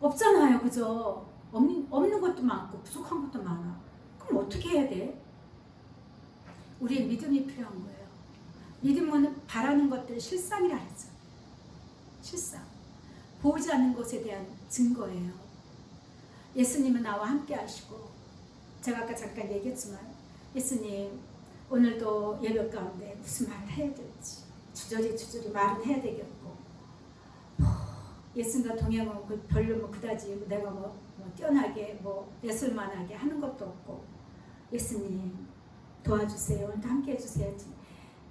없잖아요. 그죠? 없는 것도 많고 부족한 것도 많아. 그럼 어떻게 해야 돼? 우리의 믿음이 필요한 거예요. 믿음은 바라는 것들 실상이라 했죠. 실상. 보이지 않는 것에 대한 증거예요. 예수님은 나와 함께 하시고 제가 아까 잠깐 얘기했지만 예수님 오늘도 예배 가운데 무슨 말을 해야 될지 주저리 말은 해야 되겠고 예수님과 동행하면 별로 그다지 내가 뛰어나게 예술만하게 하는 것도 없고 예수님 도와주세요. 오늘도 함께 해주세요.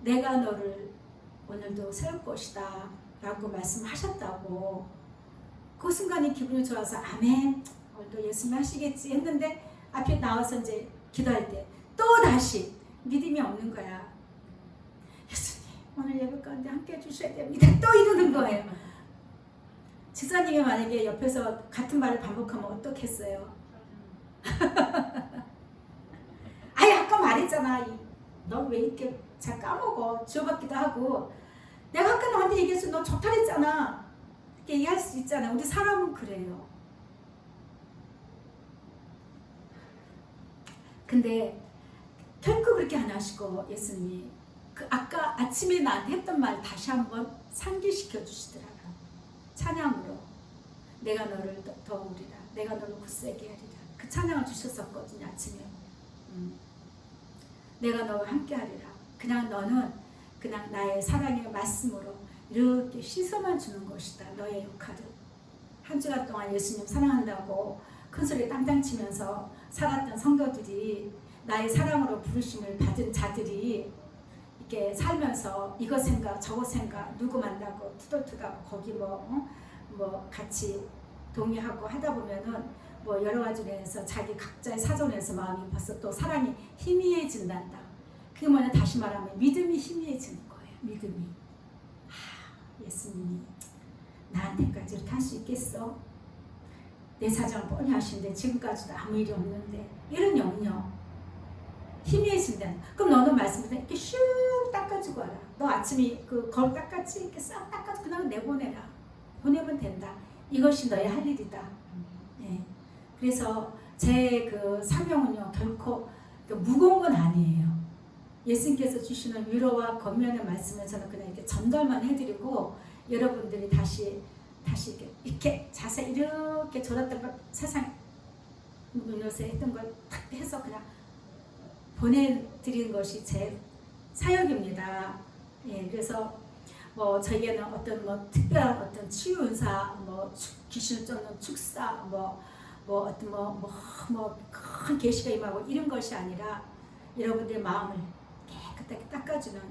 내가 너를 오늘도 세울 것이다 라고 말씀하셨다고 그 순간에 기분이 좋아서 아멘 오늘도 예수님 하시겠지 했는데 앞에 나와서 이제 기도할 때 또 다시 믿음이 없는 거야. 예수님 오늘 예배 가운데 함께 해주셔야 됩니다. 또 이러는 거예요. 지사님이 만약에 옆에서 같은 말을 반복하면 어떻겠어요? 아니 아까 말했잖아. 너 왜 이렇게 잘 까먹어? 주어받기도 하고 내가 아까 너한테 얘기했어. 너 적탈했잖아. 이렇게 얘기할 수 있잖아. 우리 사람은 그래요. 근데 결코 그렇게 안 하시고 예수님이 그 아까 아침에 나한테 했던 말 다시 한번 상기시켜 주시더라고요. 찬양으로 내가 너를 도우리라, 내가 너를 굳세게 하리라. 그 찬양을 주셨었거든요. 아침에 내가 너와 함께 하리라. 그냥 너는 그냥 나의 사랑의 말씀으로 이렇게 씻어만 주는 것이다. 너의 역할을. 한 주간 동안 예수님 사랑한다고 큰소리 땅땅 치면서 살았던 성도들이, 나의 사랑으로 부르심을 받은 자들이 이렇게 살면서 이것 생각 저것 생각 누구 만나고 투덜투덜 거기 뭐 같이 동의하고 하다 보면은 뭐 여러 가지로 해서 자기 각자의 사정에서 마음이 벌써 또 사랑이 희미해진단다. 그게 뭐냐, 다시 말하면 믿음이 희미해지는 거예요. 믿음이. 예수님이 나한테까지 이렇게 할 수 있겠어? 내 사정을 뻔히 하시는데 지금까지도 아무 일이 없는데, 이런 염려 희미해진다는. 그럼 너는 말씀을 이렇게 슉 닦아주고 와라. 너 아침에 그 거울 닦았지? 이렇게 싹 닦아주고 그냥 내보내라. 보내면 된다. 이것이 너의 할 일이다. 네. 그래서 제 그 사명은요, 결코 무거운 건 아니에요. 예수님께서 주시는 위로와 권면의 말씀을 저는 그냥 이렇게 전달만 해드리고, 여러분들이 다시 이렇게 자세 이렇게 졸았던 걸 세상 눈으로서 했던 걸 탁 해서 그냥 보내드리는 것이 제 사역입니다. 예, 그래서 뭐 저에게는 어떤 뭐 특별한 어떤 치유 은사, 뭐 귀신을 쫓는 축사, 뭐 어떤 큰 계시가 임하고 이런 것이 아니라 여러분들의 마음을 깨끗하게 닦아주는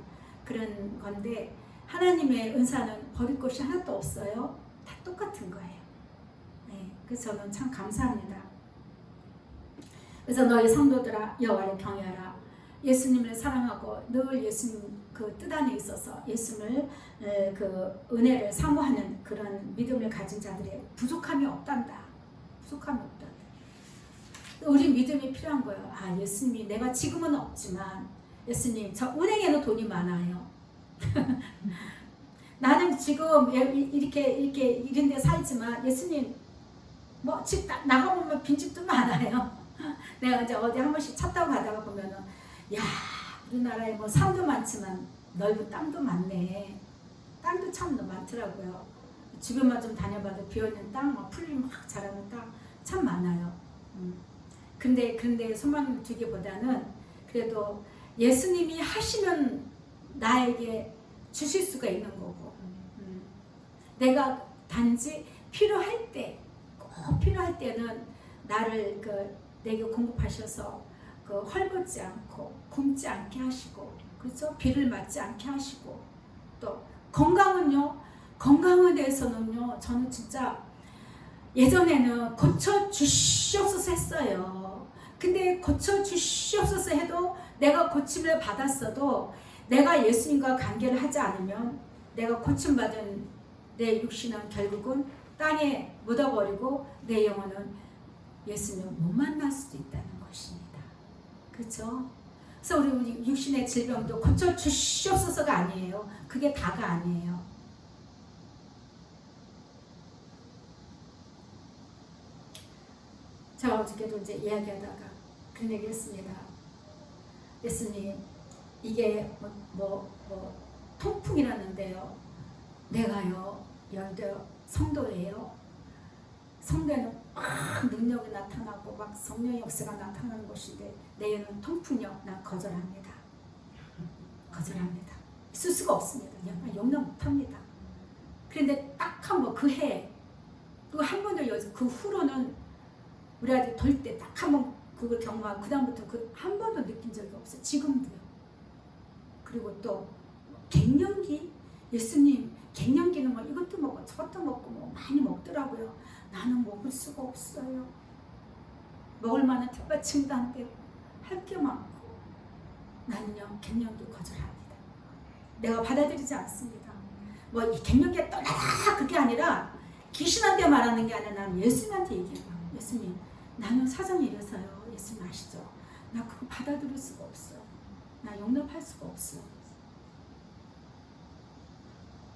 그런 건데, 하나님의 은사는 버릴 것이 하나도 없어요. 다 똑같은 거예요. 네, 그래서 저는 참 감사합니다. 그래서 너희 성도들아 여호와를 경외하라. 예수님을 사랑하고 늘 예수님 그 뜻 안에 있어서 예수님을 그 은혜를 사모하는 그런 믿음을 가진 자들의 부족함이 없단다. 부족함이 없단다. 우리 믿음이 필요한 거예요. 아, 예수님이 내가 지금은 없지만 예수님 저 은행에는 돈이 많아요. 나는 지금 이렇게 이런 데 살지만 예수님 뭐 집 나가보면 빈집도 많아요. 내가 이제 어디 한 번씩 차 타고 가다가 보면은, 야, 우리나라에 뭐 산도 많지만 넓은 땅도 많네. 땅도 참 많더라고요. 주변만 좀 다녀봐도 비어있는 땅, 막 풀이 막 자라는 땅 참 많아요. 근데 소망을 두기보다는 그래도 예수님이 하시면 나에게 주실 수가 있는 거고, 내가 단지 필요할 때, 꼭 필요할 때는 나를 내게 공급하셔서 헐벗지 않고 굶지 않게 하시고, 그렇죠? 비를 맞지 않게 하시고, 또 건강에 대해서는요, 저는 진짜 예전에는 고쳐 주시옵소서 했어요. 근데 고쳐 주시옵소서 해도 내가 고침을 받았어도 내가 예수님과 관계를 하지 않으면 내가 고침받은 내 육신은 결국은 땅에 묻어버리고 내 영혼은 예수님을 못 만날 수도 있다는 것입니다. 그렇죠? 그래서 우리 육신의 질병도 고쳐 주시옵소서가 아니에요. 그게 다가 아니에요. 제가 어저께도 이제 이야기하다가 그런 얘기 했습니다. 예수님, 이게 통풍이라는데요. 내가요, 열대 성도예요. 성도에는 막 능력이 나타나고 막 성령의 역사가 나타나는 것인데 내게는 통풍이요. 난 거절합니다. 거절합니다. 있을 수가 없습니다. 용납 못합니다. 그런데 딱 한 번 그 해, 또 한 번도 그 후로는 우리 아들 돌 때 딱 한 번 그걸 경험하고 그 다음부터 한 번도 느낀 적이 없어요. 지금도요. 그리고 또 갱년기, 예수님 갱년기는 뭐 이것도 먹고 저것도 먹고 뭐 많이 먹더라고요. 나는 먹을 수가 없어요. 먹을 만한 뒷받침도 안 되고 할 게 많고, 나는요 갱년기 거절합니다. 내가 받아들이지 않습니다. 뭐 이 갱년기가 떠나라 그게 아니라 귀신한테 말하는 게 아니라 나는 예수님한테 얘기해요. 예수님, 나는 사정이 이래서요. 예수님 아시죠? 나 그거 받아들일 수가 없어요. 나 용납할 수가 없어요.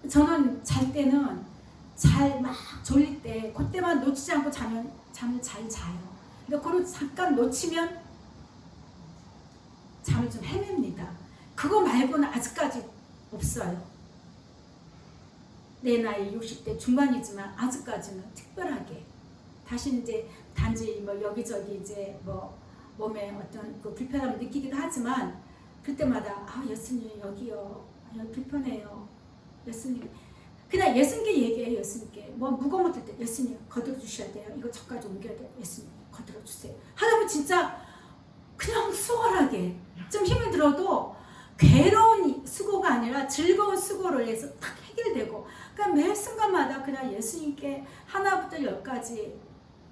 저는 잘 때는 잘 막 졸릴 때 그때만 놓치지 않고 잠을 잘 자요. 근데 그걸 잠깐 놓치면 잠을 마음이 좀 헤맵니다. 그거 말고는 아직까지 없어요. 내 나이 60대 중반이지만 아직까지는 특별하게 다시 이제 단지 뭐 여기저기 이제 뭐 몸에 어떤 그 불편함을 느끼기도 하지만 그때마다 아 예수님 여기요, 여기 불편해요. 예수님 그냥 예수님께 얘기해요. 예수님께 뭐 무거운 것들 때 예수님 거들어 주셔야 돼요. 이거 저까지 옮겨야 돼요. 예수님 거들어 주세요. 하다 보면 진짜 그냥 수월하게 좀 힘이 들어도 괴로운 수고가 아니라 즐거운 수고로 해서 딱 해결되고 그러니까 매 순간마다 그냥 예수님께 하나부터 열까지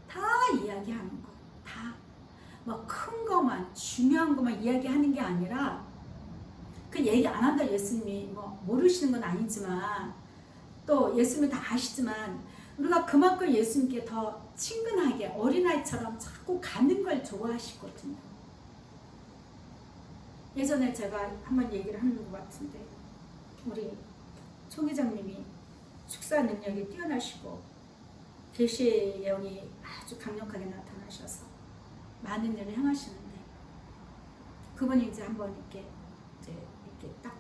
다 이야기하는 거. 다 뭐 큰 것만 중요한 것만 이야기하는 게 아니라 그 얘기 안 한다 예수님이 뭐 모르시는 건 아니지만 또 예수님이 다 아시지만 우리가 그만큼 예수님께 더 친근하게 어린아이처럼 자꾸 가는 걸 좋아하시거든요. 예전에 제가 한번 얘기를 하는 것 같은데 우리 총 회장님이 축사 능력이 뛰어나시고 계시의 영이 아주 강력하게 나타나셔서 많은 일을 행하시는데 그분이 이제 한번 이렇게 딱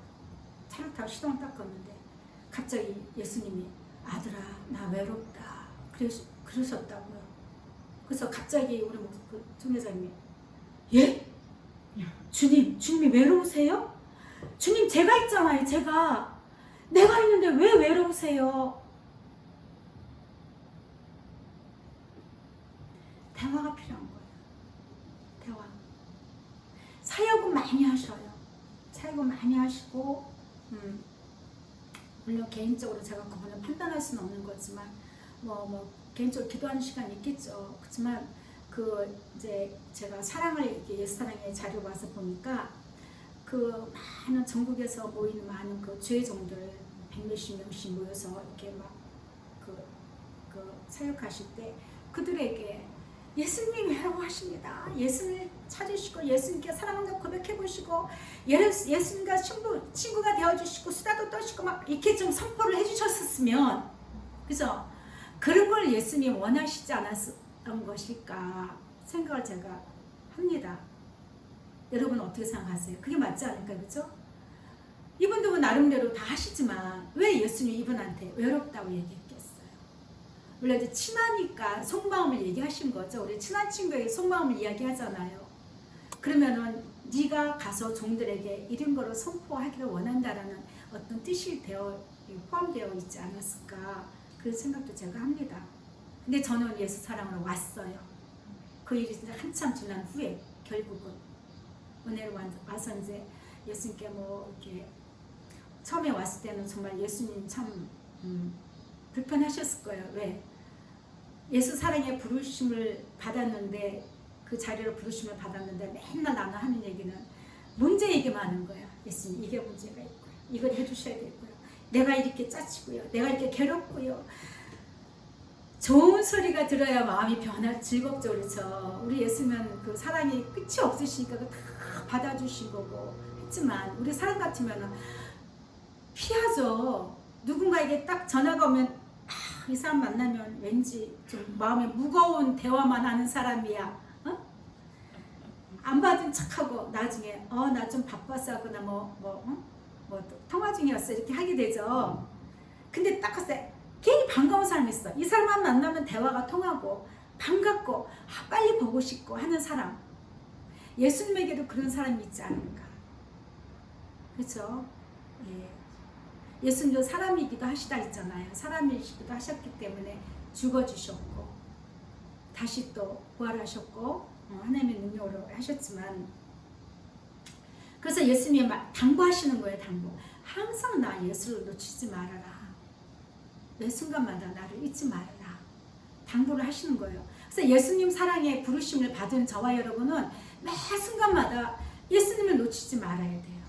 차를 타고 시동을 딱 껐는데 갑자기 예수님이 아들아 나 외롭다 그러셨다고요. 그래서 갑자기 우리 총 회장님이 예? 주님이 외로우세요? 주님 제가 있잖아요. 내가 있는데 왜 외로우세요? 대화가 필요한 거예요. 대화. 사역은 많이 하셔요. 사역은 많이 하시고 물론 개인적으로 제가 그분을 판단할 수는 없는 거지만 뭐 개인적으로 기도하는 시간이 있겠죠. 그렇지만 그 이제 제가 사랑을 이렇게 예수사랑의 자료 와서 보니까 그 많은 전국에서 모이는 많은 그 죄종들 100몇십 명씩 모여서 이렇게 막 그 사역하실 때 그들에게 예수님 외로워하십니다. 예수님을 찾으시고 예수님께 사랑한다고 고백해보시고 예수님과 친구가 되어주시고 수다도 떠시고 막 이렇게 좀 선포를 해주셨었으면 그죠? 그런 걸 예수님이 원하시지 않았던 것일까 생각을 제가 합니다. 여러분 어떻게 생각하세요? 그게 맞지 않을까요? 그죠? 이분도 나름대로 다 하시지만 왜 예수님이 이분한테 외롭다고 얘기했겠어요? 원래 이제 친하니까 속마음을 얘기하신 거죠. 우리 친한 친구에게 속마음을 이야기하잖아요. 그러면은 네가 가서 종들에게 이런 거로 선포하기를 원한다라는 어떤 뜻이 포함되어 있지 않았을까 그런 생각도 제가 합니다. 근데 저는 예수 사랑으로 왔어요. 그 일이 진짜 한참 지난 후에 결국은 은혜로 와서 이제 예수님께 뭐 이렇게 처음에 왔을 때는 정말 예수님 참 불편하셨을 거예요. 왜? 예수 사랑의 부르심을 받았는데 그 자리로 부르심을 받았는데 맨날 나는 하는 얘기는 문제 얘기만 하는 거야. 예수님 이게 문제가 있고요. 이걸 해주셔야 되고요. 내가 이렇게 짜치고요. 내가 이렇게 괴롭고요. 좋은 소리가 들어야 마음이 즐겁죠. 그렇죠. 우리 예수는 그 사랑이 끝이 없으시니까 다 받아주신 거고 했지만 우리 사람 같으면 피하죠. 누군가에게 딱 전화가 오면 이 사람 만나면 왠지 좀 마음에 무거운 대화만 하는 사람이야. 어? 안 받은 척하고 나중에 나 좀 바빴어 하거나 통화 중이었어 이렇게 하게 되죠. 근데 딱 봤을 괜히 반가운 사람이 있어. 이 사람만 만나면 대화가 통하고 반갑고 빨리 보고 싶고 하는 사람. 예수님에게도 그런 사람이 있지 않을까. 그렇죠? 예. 예수님도 사람이기도 하시다 했잖아요. 사람이시기도 하셨기 때문에 죽어주셨고 다시 또 부활하셨고 하나님의 능력으로 하셨지만 그래서 예수님이 당부하시는 거예요. 당부. 항상 나 예수를 놓치지 말아라. 매 순간마다 나를 잊지 말아라. 당부를 하시는 거예요. 그래서 예수님 사랑의 부르심을 받은 저와 여러분은 매 순간마다 예수님을 놓치지 말아야 돼요.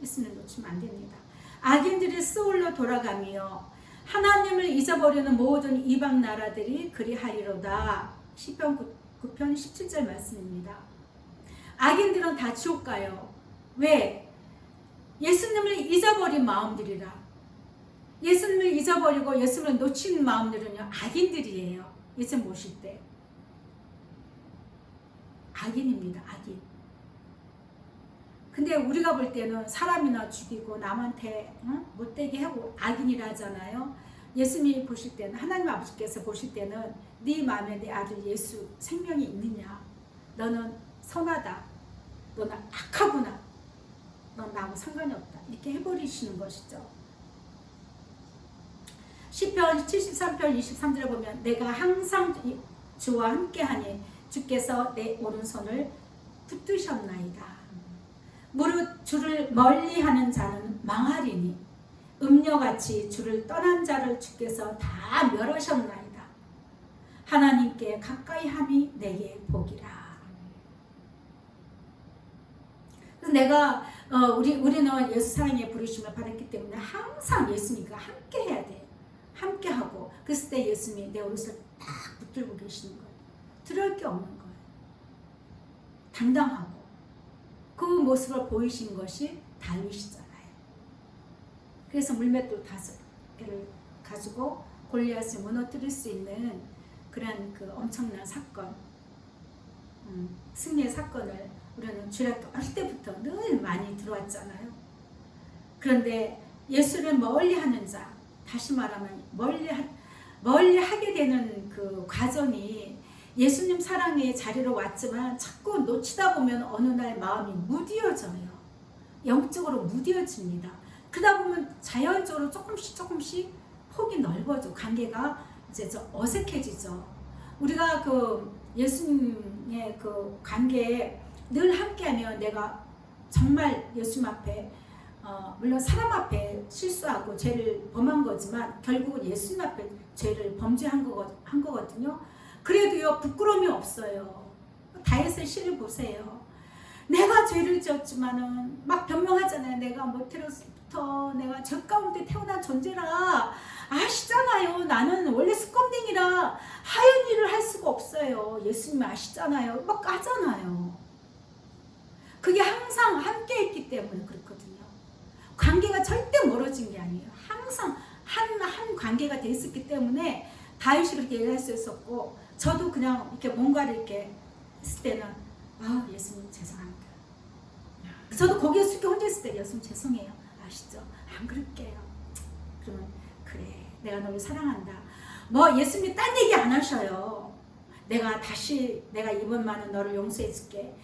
예수님을 놓치면 안 됩니다. 악인들이 스올로 돌아가며 하나님을 잊어버리는 모든 이방 나라들이 그리하리로다. 시편 9편 17절 말씀입니다. 악인들은 다 지옥 가요. 왜? 예수님을 잊어버린 마음들이라. 예수님을 잊어버리고 예수님을 놓친 마음들은요 악인들이에요. 예수님 모실 때 악인입니다. 악인. 근데 우리가 볼 때는 사람이나 죽이고 남한테 못되게 하고 악인이라 하잖아요. 예수님이 보실 때는, 하나님 아버지께서 보실 때는 네 마음에 내 아들 예수 생명이 있느냐, 너는 선하다, 너는 악하구나, 넌 나하고 상관이 없다, 이렇게 해버리시는 것이죠. 시편 73편 23절에 보면 내가 항상 주와 함께하니 주께서 내 오른손을 붙드셨나이다. 무릇 주를 멀리하는 자는 망하리니 음녀같이 주를 떠난 자를 주께서 다 멸하셨나이다. 하나님께 가까이 함이 내게 복이라. 그래서 내가 우리는 예수 사랑에 부르심을 받았기 때문에 항상 예수님과 함께 해야 돼. 함께 하고, 그랬을 때 예수님이 내 오른손을 딱 붙들고 계시는 거예요. 두려울 게 없는 거예요. 당당하고. 그 모습을 보이신 것이 다윗이잖아요. 그래서 물맷돌 5개를 가지고 골리앗을 무너뜨릴 수 있는 그런 그 엄청난 사건, 승리의 사건을 우리는 주일학교 어릴 때부터 늘 많이 들어왔잖아요. 그런데 예수를 멀리하는 자, 다시 말하면 멀리하게 되는 그 과정이, 예수님 사랑의 자리로 왔지만 자꾸 놓치다 보면 어느 날 마음이 무뎌져요. 영적으로 무뎌집니다. 그러다 보면 자연적으로 조금씩 폭이 넓어져. 관계가 이제 어색해지죠. 우리가 그 예수님의 그 관계에 늘 함께하면, 내가 정말 예수님 앞에 물론 사람 앞에 실수하고 죄를 범한 거지만 결국은 예수님 앞에 죄를 범죄한 거거든요. 그래도요, 부끄러움이 없어요. 다윗의 시를 보세요. 내가 죄를 지었지만은 막 변명하잖아요. 내가 모태로부터 내가 죄 가운데 태어난 존재라 아시잖아요. 나는 원래 수검댕이라 하얀 일을 할 수가 없어요. 예수님이 아시잖아요. 막 하잖아요. 그게 항상 함께 있기 때문에 그렇거든요. 관계가 절대 멀어진 게 아니에요. 항상 한 관계가 돼 있었기 때문에 다윗이 그렇게 얘기할 수 있었고, 저도 그냥 이렇게 뭔가를 이렇게 했을 때는 예수님 죄송합니다. 저도 고개 숙여 혼자 있을 때 예수님 죄송해요. 아시죠? 안 그럴게요. 그러면 그래, 내가 너를 사랑한다. 뭐 예수님이 딴 얘기 안 하셔요. 내가 이번만은 너를 용서해 줄게.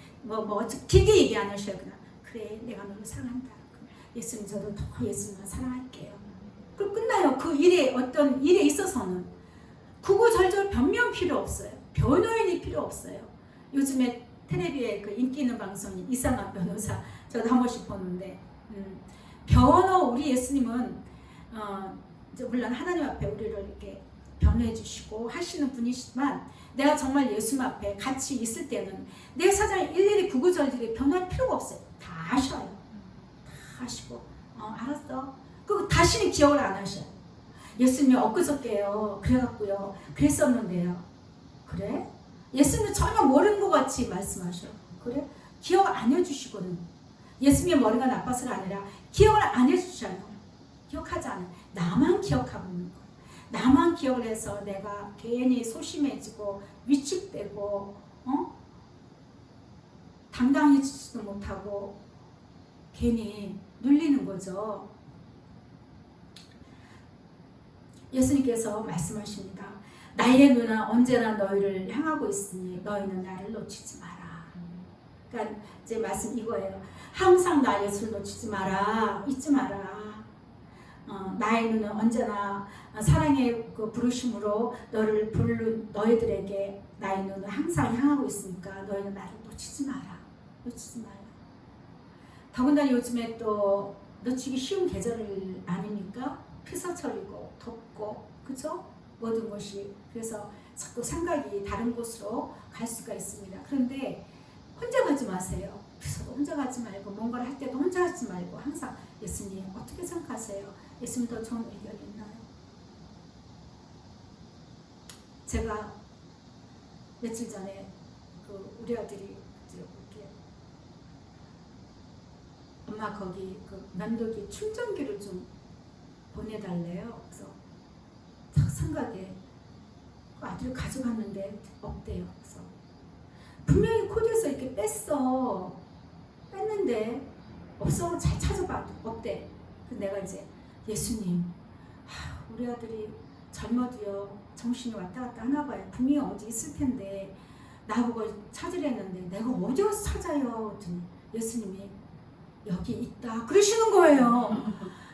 길게 얘기 안 하셔요. 그냥 그래, 내가 너를 사랑한다. 예수님, 저도 더 예수님만 사랑할게요. 그럼 끝나요. 그 일에, 어떤 일에 있어서는 구구절절 변명 필요 없어요. 변호인이 필요 없어요. 요즘에 텔레비에 그 인기 있는 방송이 이상한 변호사, 저도 한 번씩 보는데, 우리 예수님은 물론 하나님 앞에 우리를 이렇게 변호해 주시고 하시는 분이시지만, 내가 정말 예수님 앞에 같이 있을 때는 내 사정을 일일이 구구절절히 변호할 필요가 없어요. 다 하셔요. 다 하시고 알았어. 그리고 다시는 기억을 안 하셔요. 예수님이 엊그저께요 그래갖고요 그랬었는데요. 그래? 예수님은 전혀 모르는 것 같이 말씀하셔요. 그래? 기억 안 해주시거든요. 예수님의 머리가 나빠서가 아니라 기억을 안 해주셔요. 기억하지 않아요. 나만 기억하고 있는 거예요. 나만 기억을 해서 내가 괜히 소심해지고 위축되고 당당해지지도 못하고 괜히 눌리는 거죠. 예수님께서 말씀하십니다. 나의 눈은 언제나 너희를 향하고 있으니 너희는 나를 놓치지 마라. 그러니까 제 말씀 이거예요. 항상 나 예수를 놓치지 마라. 잊지 마라. 나의 눈은 언제나 사랑의 그 부르심으로 너를 부른 너희들에게 나의 눈은 항상 향하고 있으니까 너희는 나를 놓치지 마라. 놓치지 마라. 더군다나 요즘에 또 놓치기 쉬운 계절을 아니니까 피서철이고 덥고 그죠? 모든 것이. 그래서 자꾸 생각이 다른 곳으로 갈 수가 있습니다. 그런데 혼자 가지 마세요. 피서도 혼자 가지 말고, 뭔가를 할 때도 혼자 하지 말고, 항상 예수님 어떻게 생각하세요? 예수님 더 좋은 의견이 있나요? 제가 며칠 전에 우리 아들이 이렇게 엄마 거기 그 면도기 충전기를 좀 보내달래요. 그래서 딱 생각에 아들을 가져갔는데 없대요. 그래서 분명히 코드에서 이렇게 뺐는데 없어. 잘 찾아봐. 없대. 내가 이제 예수님, 우리 아들이 젊어도요 정신이 왔다 갔다 하나 봐요. 분명히 어디 있을 텐데 나보고 찾으랬는데 내가 어디 가서 찾아요? 그랬더니 예수님이 여기 있다 그러시는 거예요.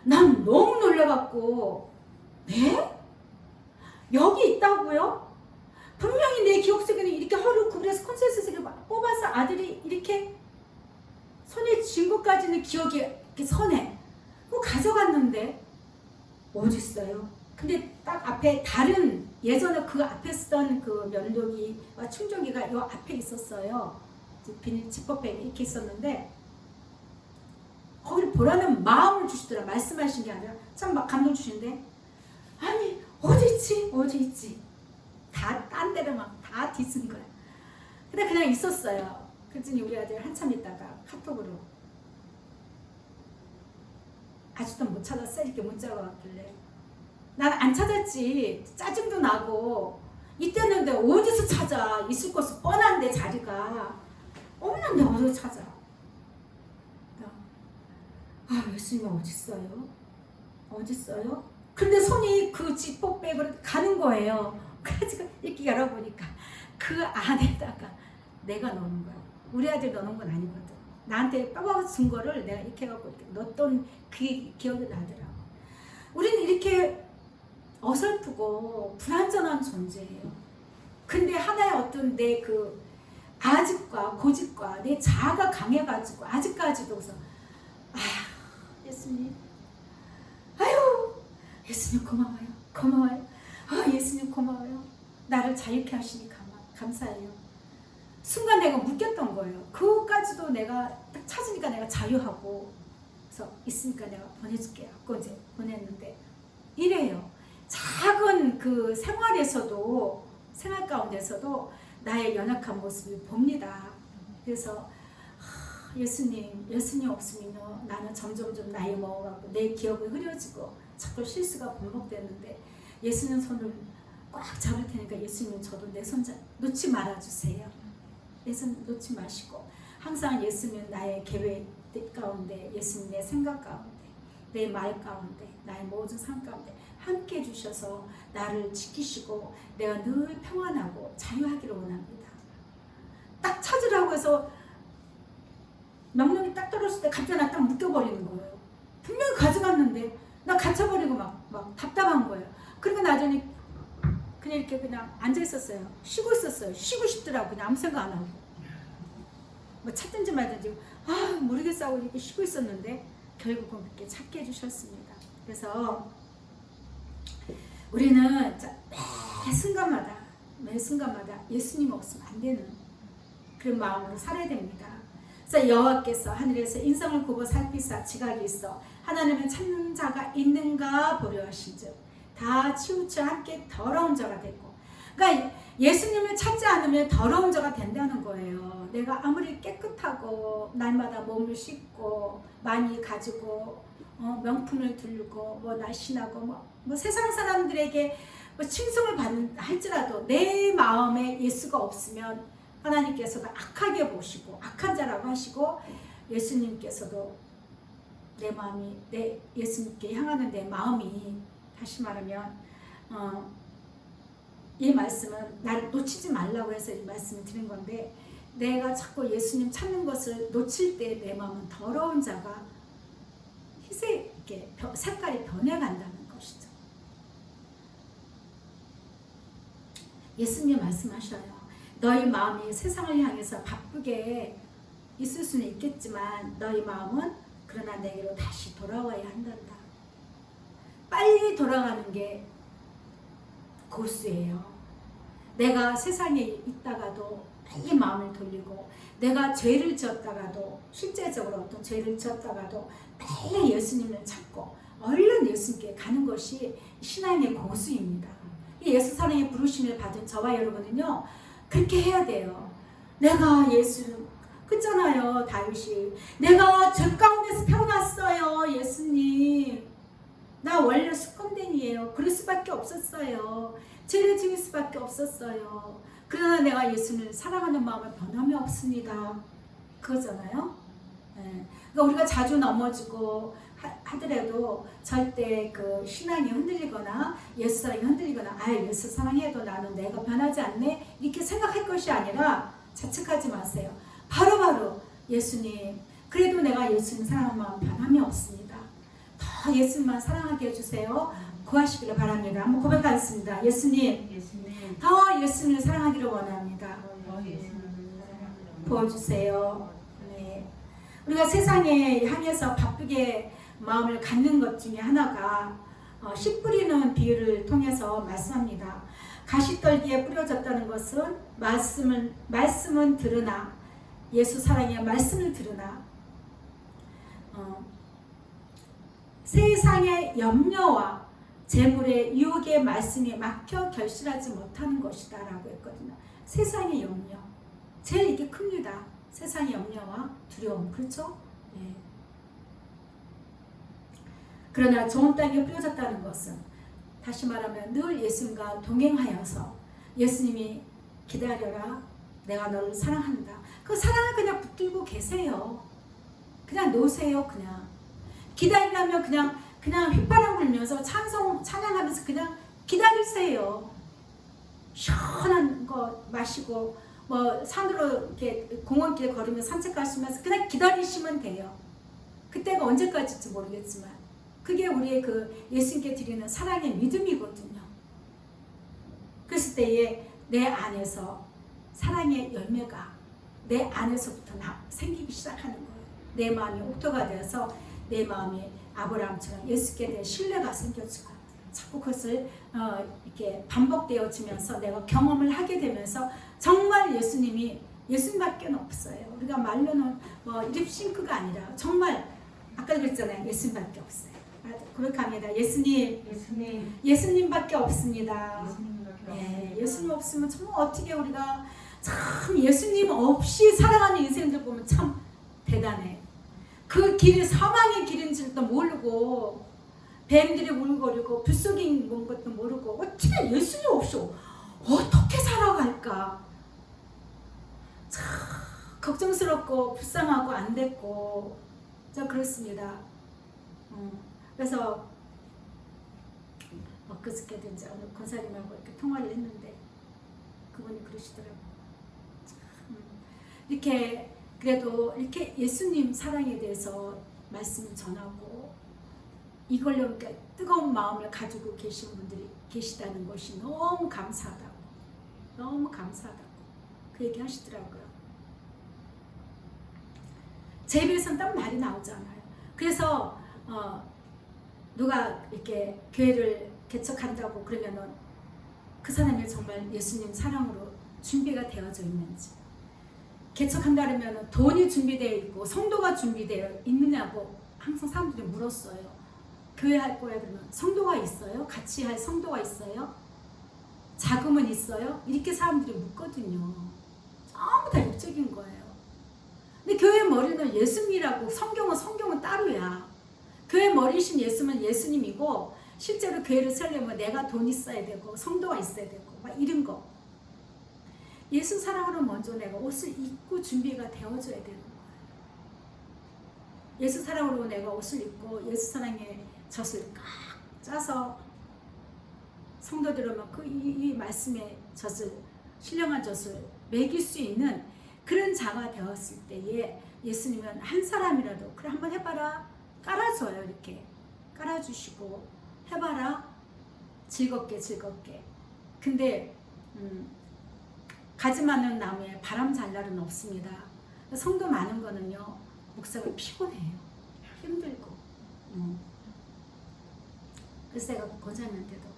난 너무 놀라갖고 네? 여기 있다고요? 분명히 내 기억 속에는 이렇게 허를 구부려서 콘센서스를 뽑아서 아들이 이렇게 손에 쥔 것까지는 기억이 이렇게 선해. 그거 가져갔는데 어딨어요? 근데 딱 앞에 다른 예전에 그 앞에 쓰던 그 면도기와 충전기가 요 앞에 있었어요. 비닐 지퍼백에 이렇게 있었는데 거기를 보라는 마음을 주시더라. 말씀하신 게 아니라 참 막 감동 주시는데 아니 어디 있지 다 딴 데를 막 다 뒤쓴 거야. 근데 그냥 있었어요. 그랬더니 우리 아들 한참 있다가 카톡으로 아직도 못 찾았어? 이렇게 문자가 왔길래 난 안 찾았지. 짜증도 나고 이때는 어디서 찾아. 있을 곳이 뻔한데 자리가 없는데 어디서 찾아. 예수님이 어딨어요? 근데 손이 그 지퍼백으로 가는 거예요. 그래서 이렇게 열어보니까 그 안에다가 내가 넣는 거야. 우리 아들 넣는 건 아니거든. 나한테 뽑아준 거를 내가 이렇게 해갖고 넣었던 그 기억이 나더라고. 우리는 이렇게 어설프고 불완전한 존재예요. 근데 하나의 어떤 내 그 아집과 고집과 내 자아가 강해가지고 아직까지도 그래서 예수님 예수님 고마워요. 예수님 고마워요. 나를 자유케 하시니 감사해요. 순간 내가 묶였던 거예요. 그것까지도 내가 딱 찾으니까 내가 자유하고 그래서 있으니까 내가 보내줄게요. 그거 이제 보냈는데 이래요. 작은 그 생활 가운데서도 나의 연약한 모습을 봅니다. 그래서 예수님 없으면요 나는 점점 나이 먹어가고 내 기억이 흐려지고 자꾸 실수가 반복되는데 예수님 손을 꽉 잡을 테니까 예수님 저도 내 손 놓지 말아주세요. 내 손 놓지 마시고 항상 예수님 나의 계획 가운데 예수님 내 생각 가운데 내 말 가운데 나의 모든 삶 가운데 함께 해주셔서 나를 지키시고 내가 늘 평안하고 자유하기를 원합니다. 딱 찾으라고 해서 명령이 딱 떨어졌을 때 갑자기 나 딱 묶여버리는 거예요. 분명히 가져갔는데 나 갇혀버리고 막 답답한 거예요. 그리고 나중에 그냥 이렇게 그냥 앉아있었어요. 쉬고 있었어요. 쉬고 싶더라고. 그냥 아무 생각 안 하고 뭐 찾든지 말든지 모르겠어 하고 이렇게 쉬고 있었는데 결국은 그렇게 찾게 해주셨습니다. 그래서 우리는 매 순간마다 예수님 없으면 안 되는 그런 마음으로 살아야 됩니다. 그래서 여호와께서 하늘에서 인성을 굽어 살피사 지각이 있어 하나님을 찾는 자가 있는가 보려 하신즉 다 치우쳐 함께 더러운 자가 됐고, 그러니까 예수님을 찾지 않으면 더러운 자가 된다는 거예요. 내가 아무리 깨끗하고 날마다 몸을 씻고 많이 가지고 명품을 들고 뭐 날씬하고 뭐 세상 사람들에게 뭐 칭송을 받는다 할지라도 내 마음에 예수가 없으면 하나님께서도 악하게 보시고 악한 자라고 하시고 예수님께서도 내 마음이 내 예수님께 향하는 내 마음이 다시 말하면 이 말씀은 나를 놓치지 말라고 해서 이 말씀을 드린 건데 내가 자꾸 예수님 찾는 것을 놓칠 때 내 마음은 더러운 자가 희색하게 색깔이 변해간다는 것이죠. 예수님 말씀하셔요. 너희 마음이 세상을 향해서 바쁘게 있을 수는 있겠지만 너희 마음은 그러나 내게로 다시 돌아와야 한단다. 빨리 돌아가는 게 고수예요. 내가 세상에 있다가도 빨리 마음을 돌리고 내가 죄를 지었다가도 실제적으로 어떤 죄를 지었다가도 빨리 예수님을 찾고 얼른 예수님께 가는 것이 신앙의 고수입니다. 이 예수 사랑의 부르심을 받은 저와 여러분은요 그렇게 해야 돼요. 내가 예수 그렇잖아요. 다윗이 내가 죄 가운데서 태어났어요. 예수님 나 원래 수건댕이에요. 그럴 수밖에 없었어요. 죄를 지을 수밖에 없었어요. 그러나 내가 예수를 사랑하는 마음을 변함이 없습니다. 그거잖아요. 예. 그러니까 우리가 자주 넘어지고 하더라도 절대 그 신앙이 흔들리거나 예수 사랑이 흔들리거나 예수 사랑해도 나는 내가 변하지 않네 이렇게 생각할 것이 아니라 자책하지 마세요. 바로바로 예수님 그래도 내가 예수님 사랑하는 마음 변함이 없습니다. 더 예수님만 사랑하게 해주세요. 구하시기를 바랍니다. 한번 고백하겠습니다. 예수님 더 예수님을 사랑하기를 원합니다. 도와주세요. 네. 우리가 세상에 향해서 바쁘게 마음을 갖는 것 중에 하나가 씨 뿌리는 비유를 통해서 말씀합니다. 가시떨기에 뿌려졌다는 것은 말씀은 들으나 예수 사랑의 말씀을 들으나 세상의 염려와 재물의 유혹의 말씀에 막혀 결실하지 못하는 것이다 라고 했거든요. 세상의 염려 제일 이게 큽니다. 세상의 염려와 두려움 그렇죠? 네. 그러나 좋은 땅에 뿌려졌다는 것은 다시 말하면 늘 예수님과 동행하여서 예수님이 기다려라 내가 너를 사랑한다. 그 사랑을 그냥 붙들고 계세요. 그냥 놓으세요. 그냥 기다리려면 그냥 휘바람 불면서 찬양하면서 그냥 기다리세요. 시원한 거 마시고 뭐 산으로 이렇게 공원길 걸으며 산책하시면서 그냥 기다리시면 돼요. 그때가 언제까지일지 모르겠지만 그게 우리의 그 예수님께 드리는 사랑의 믿음이거든요. 그랬을 때에 내 안에서 사랑의 열매가 내 안에서부터 생기기 시작하는 거예요. 내 마음이 옥토가 되어서 내 마음이 아브라함처럼 예수께 대한 신뢰가 생겨지고 자꾸 그것을 이렇게 반복되어지면서 내가 경험을 하게 되면서 정말 예수님밖에 없어요. 우리가 말로는 뭐 립싱크가 아니라 정말 아까 그랬잖아요. 예수님밖에 없어요. 고백합니다. 예수님밖에 없습니다. 네, 예수님 없으면 정말 어떻게 우리가 참 예수님 없이 살아가는 인생들 보면 참 대단해. 그 길이 사망의 길인지도 모르고 뱀들이 울거리고 불속인 것도 모르고 어떻게 예수님 없이 어떻게 살아갈까 참 걱정스럽고 불쌍하고 안 됐고 저 그렇습니다. 그래서 엊그저께든지 오늘 권사님하고 이렇게 통화를 했는데 그분이 그러시더라고요. 이렇게 그래도 이렇게 예수님 사랑에 대해서 말씀을 전하고 이걸로 이렇게 뜨거운 마음을 가지고 계신 분들이 계시다는 것이 너무 감사하다고 그 얘기 하시더라고요. 제 입에서는 딱 말이 나오잖아요. 그래서 누가 이렇게 교회를 개척한다고 그러면은 그 사람이 정말 예수님 사랑으로 준비가 되어져 있는지, 개척한다 그러면 돈이 준비되어 있고 성도가 준비되어 있느냐고 항상 사람들이 물었어요. 교회 할 거야 그러면 성도가 있어요? 같이 할 성도가 있어요? 자금은 있어요? 이렇게 사람들이 묻거든요. 전부 다 육적인 거예요. 근데 교회 머리는 예수님이라고 성경은 따로야. 교회 머리신 예수는 예수님이고 실제로 교회를 살려면 내가 돈 있어야 되고 성도가 있어야 되고 막 이런 거. 예수 사랑으로 먼저 내가 옷을 입고 준비가 되어줘야 되는 거예요. 예수 사랑으로 내가 옷을 입고 예수 사랑의 젖을 꽉 짜서 성도들은 이 말씀의 젖을 신령한 젖을 먹일 수 있는 그런 자가 되었을 때에 예수님은 한 사람이라도 그래 한번 해봐라 깔아줘요. 이렇게 깔아주시고 해봐라 즐겁게 근데 가지 많은 나무에 바람 잘 날은 없습니다. 성도 많은 거는요 목사가 피곤해요. 힘들고 그래서 제가 권사님한테도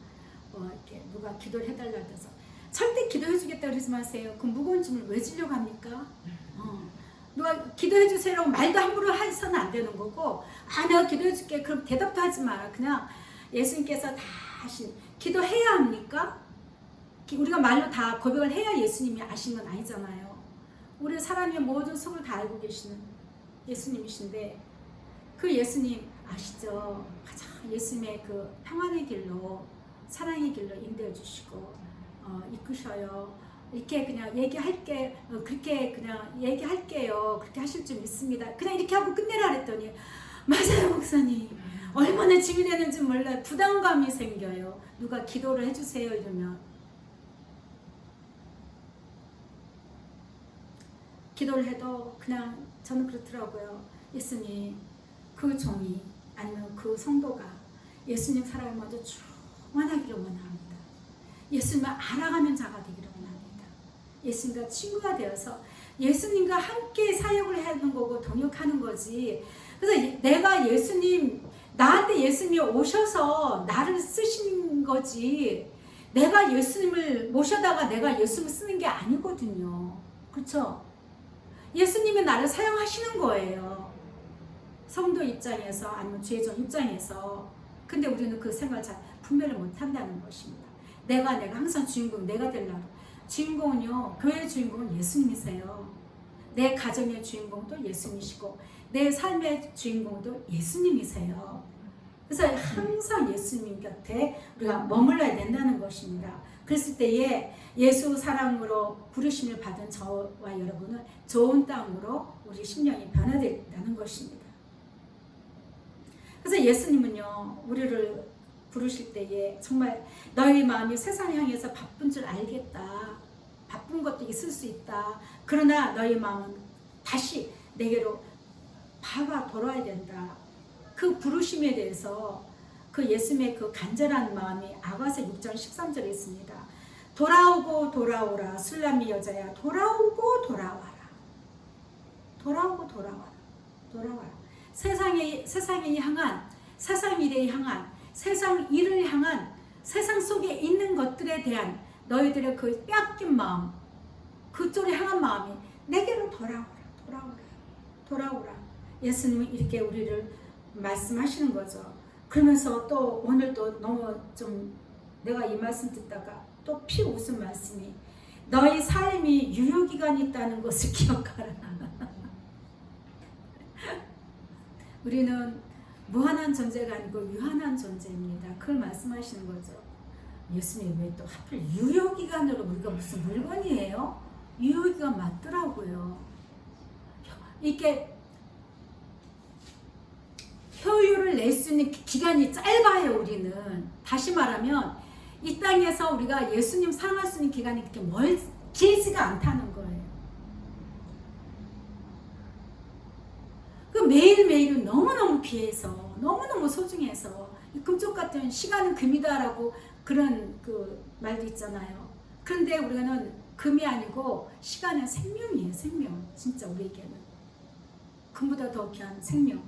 이렇게 누가 기도를 해달라 해서 절대 기도해 주겠다 그러지 마세요. 그 무거운 짐을 왜 지려고 합니까? 누가 기도해 주세요라고 말도 함부로 해서는 안 되는 거고 내가 기도해 줄게 그럼 대답도 하지 마라. 그냥 예수님께서 다 하신 기도해야 합니까? 우리가 말로 다 고백을 해야 예수님이 아시는 건 아니잖아요. 우리 사람의 모든 속을 다 알고 계시는 예수님이신데 그 예수님 아시죠? 가장 예수님의 그 평안의 길로 사랑의 길로 인도해 주시고 이끄셔요. 이렇게 그냥 얘기할게, 그렇게 그냥 얘기할게요. 그렇게 하실 줄 믿습니다. 그냥 이렇게 하고 끝내라 그랬더니 맞아요 목사님. 얼마나 짐이 되는지 몰라요. 부담감이 생겨요. 누가 기도를 해주세요 이러면. 기도를 해도 그냥 저는 그렇더라고요. 예수님 그 종이 아니면 그 성도가 예수님 사랑을 먼저 충만하기를 원합니다. 예수님을 알아가는 자가 되기를 원합니다. 예수님과 친구가 되어서 예수님과 함께 사역을 하는 거고 동역하는 거지. 그래서 내가 예수님, 나한테 예수님이 오셔서 나를 쓰신 거지, 내가 예수님을 모셔다가 내가 예수님을 쓰는 게 아니거든요. 그렇죠? 예수님이 나를 사용하시는 거예요. 성도 입장에서 아니면 죄종 입장에서. 근데 우리는 그 생각을 잘 분별을 못한다는 것입니다. 내가 항상 주인공, 내가 되려고. 주인공은요, 교회의 주인공은 예수님이세요. 내 가정의 주인공도 예수님이시고 내 삶의 주인공도 예수님이세요. 그래서 항상 예수님 곁에 우리가 머물러야 된다는 것입니다. 그랬을 때에 예수 사랑으로 부르심을 받은 저와 여러분은 좋은 땅으로 우리 심령이 변화된다는 것입니다. 그래서 예수님은요, 우리를 부르실 때에 정말 너희 마음이 세상 향해서 바쁜 줄 알겠다. 바쁜 것도 있을 수 있다. 그러나 너희 마음은 다시 내게로 돌아와야 된다. 그 부르심에 대해서 그 예수님의 그 간절한 마음이 아가서 6장 13절에 있습니다. 돌아오고 돌아오라 술람이 여자야, 돌아오고 돌아와라. 돌아오고 돌아와라. 돌아와라. 세상에 향한, 세상 일에 향한, 세상 일을 향한, 세상 속에 있는 것들에 대한 너희들의 그 빼앗긴 마음, 그쪽에 향한 마음이 내게로 돌아오라. 돌아오라. 돌아오라. 예수님은 이렇게 우리를 말씀하시는 거죠. 그러면서 또 오늘 또 너무 좀 내가 이 말씀 듣다가 또 피 웃은 말씀이, 너희 삶이 유효기간이 있다는 것을 기억하라. 우리는 무한한 존재가 아니고 유한한 존재입니다. 그걸 말씀하시는 거죠. 예수님이 왜 또 하필 유효기간으로, 우리가 무슨 물건이에요? 유효기간 맞더라고요. 이게 효율을 낼 수 있는 기간이 짧아요. 우리는 다시 말하면 이 땅에서 우리가 예수님 사랑할 수 있는 기간이 그렇게 길지가 않다는 거예요. 그 매일매일은 너무너무 귀해서, 너무너무 소중해서, 금쪽 같은 시간은 금이다라고 그런 그 말도 있잖아요. 그런데 우리는 금이 아니고 시간은 생명이에요. 생명. 진짜 우리에게는 금보다 더 귀한 생명.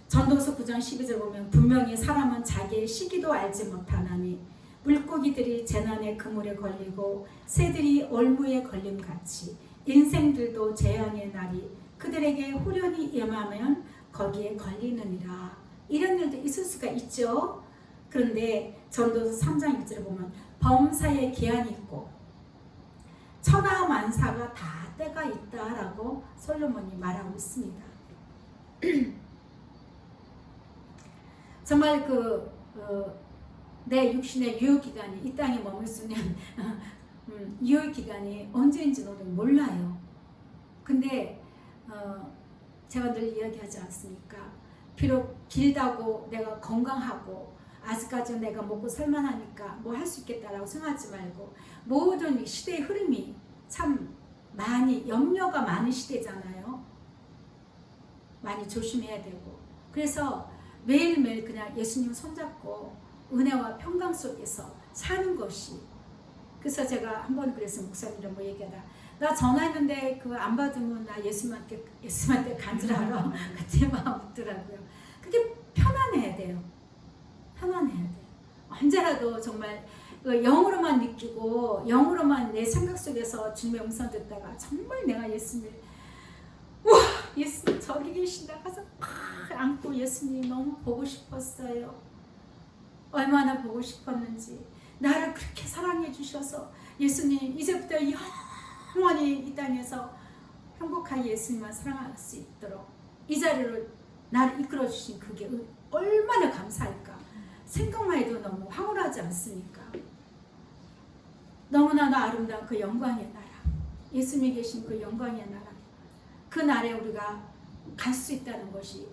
전도서 9장 12절 보면 분명히 사람은 자기의 시기도 알지 못하나니 물고기들이 재난의 그물에 걸리고 새들이 올무에 걸림같이 인생들도 재앙의 날이 그들에게 후련히 임하면 거기에 걸리느니라. 이런 일도 있을 수가 있죠. 그런데 전도서 3장 1절에 보면 범사에 기한이 있고 천하 만사가 다 때가 있다라고 솔로몬이 말하고 있습니다. 정말 내 육신의 유효기간이, 이 땅에 머물 수 있는 유효기간이 언제인지 우리는 몰라요. 근데 제가 늘 이야기하지 않습니까? 비록 길다고 내가 건강하고 아직까지는 내가 먹고 살만하니까 뭐 할 수 있겠다라고 생각하지 말고, 모든 시대의 흐름이 참 많이 염려가 많은 시대잖아요. 많이 조심해야 되고. 그래서 매일매일 그냥 예수님 손잡고 은혜와 평강 속에서 사는 것이. 그래서 제가 한번 그래서 목사님이랑 뭐 얘기하다, 나 전화했는데 그거 안 받으면 나 예수님한테 간 줄 알아. 그때 마음 묻더라고요. 그게 편안해야 돼요. 편안해야 돼요. 언제라도 정말 영으로만 느끼고 영으로만 내 생각 속에서 주님의 음성 듣다가 정말 내가 예수님, 우와 예수님 저기 계신다 가서 팍 안고 예수님 너무 보고 싶었어요. 얼마나 보고 싶었는지, 나를 그렇게 사랑해 주셔서 예수님 이제부터 영원히 이 땅에서 행복하게 예수님만 사랑할 수 있도록 이 자리로 나를 이끌어 주신 그게 얼마나 감사할까. 생각만 해도 너무 황홀하지 않습니까? 너무나도 아름다운 그 영광의 나라, 예수님이 계신 그 영광의 나라, 그 나라에 우리가 갈 수 있다는 것이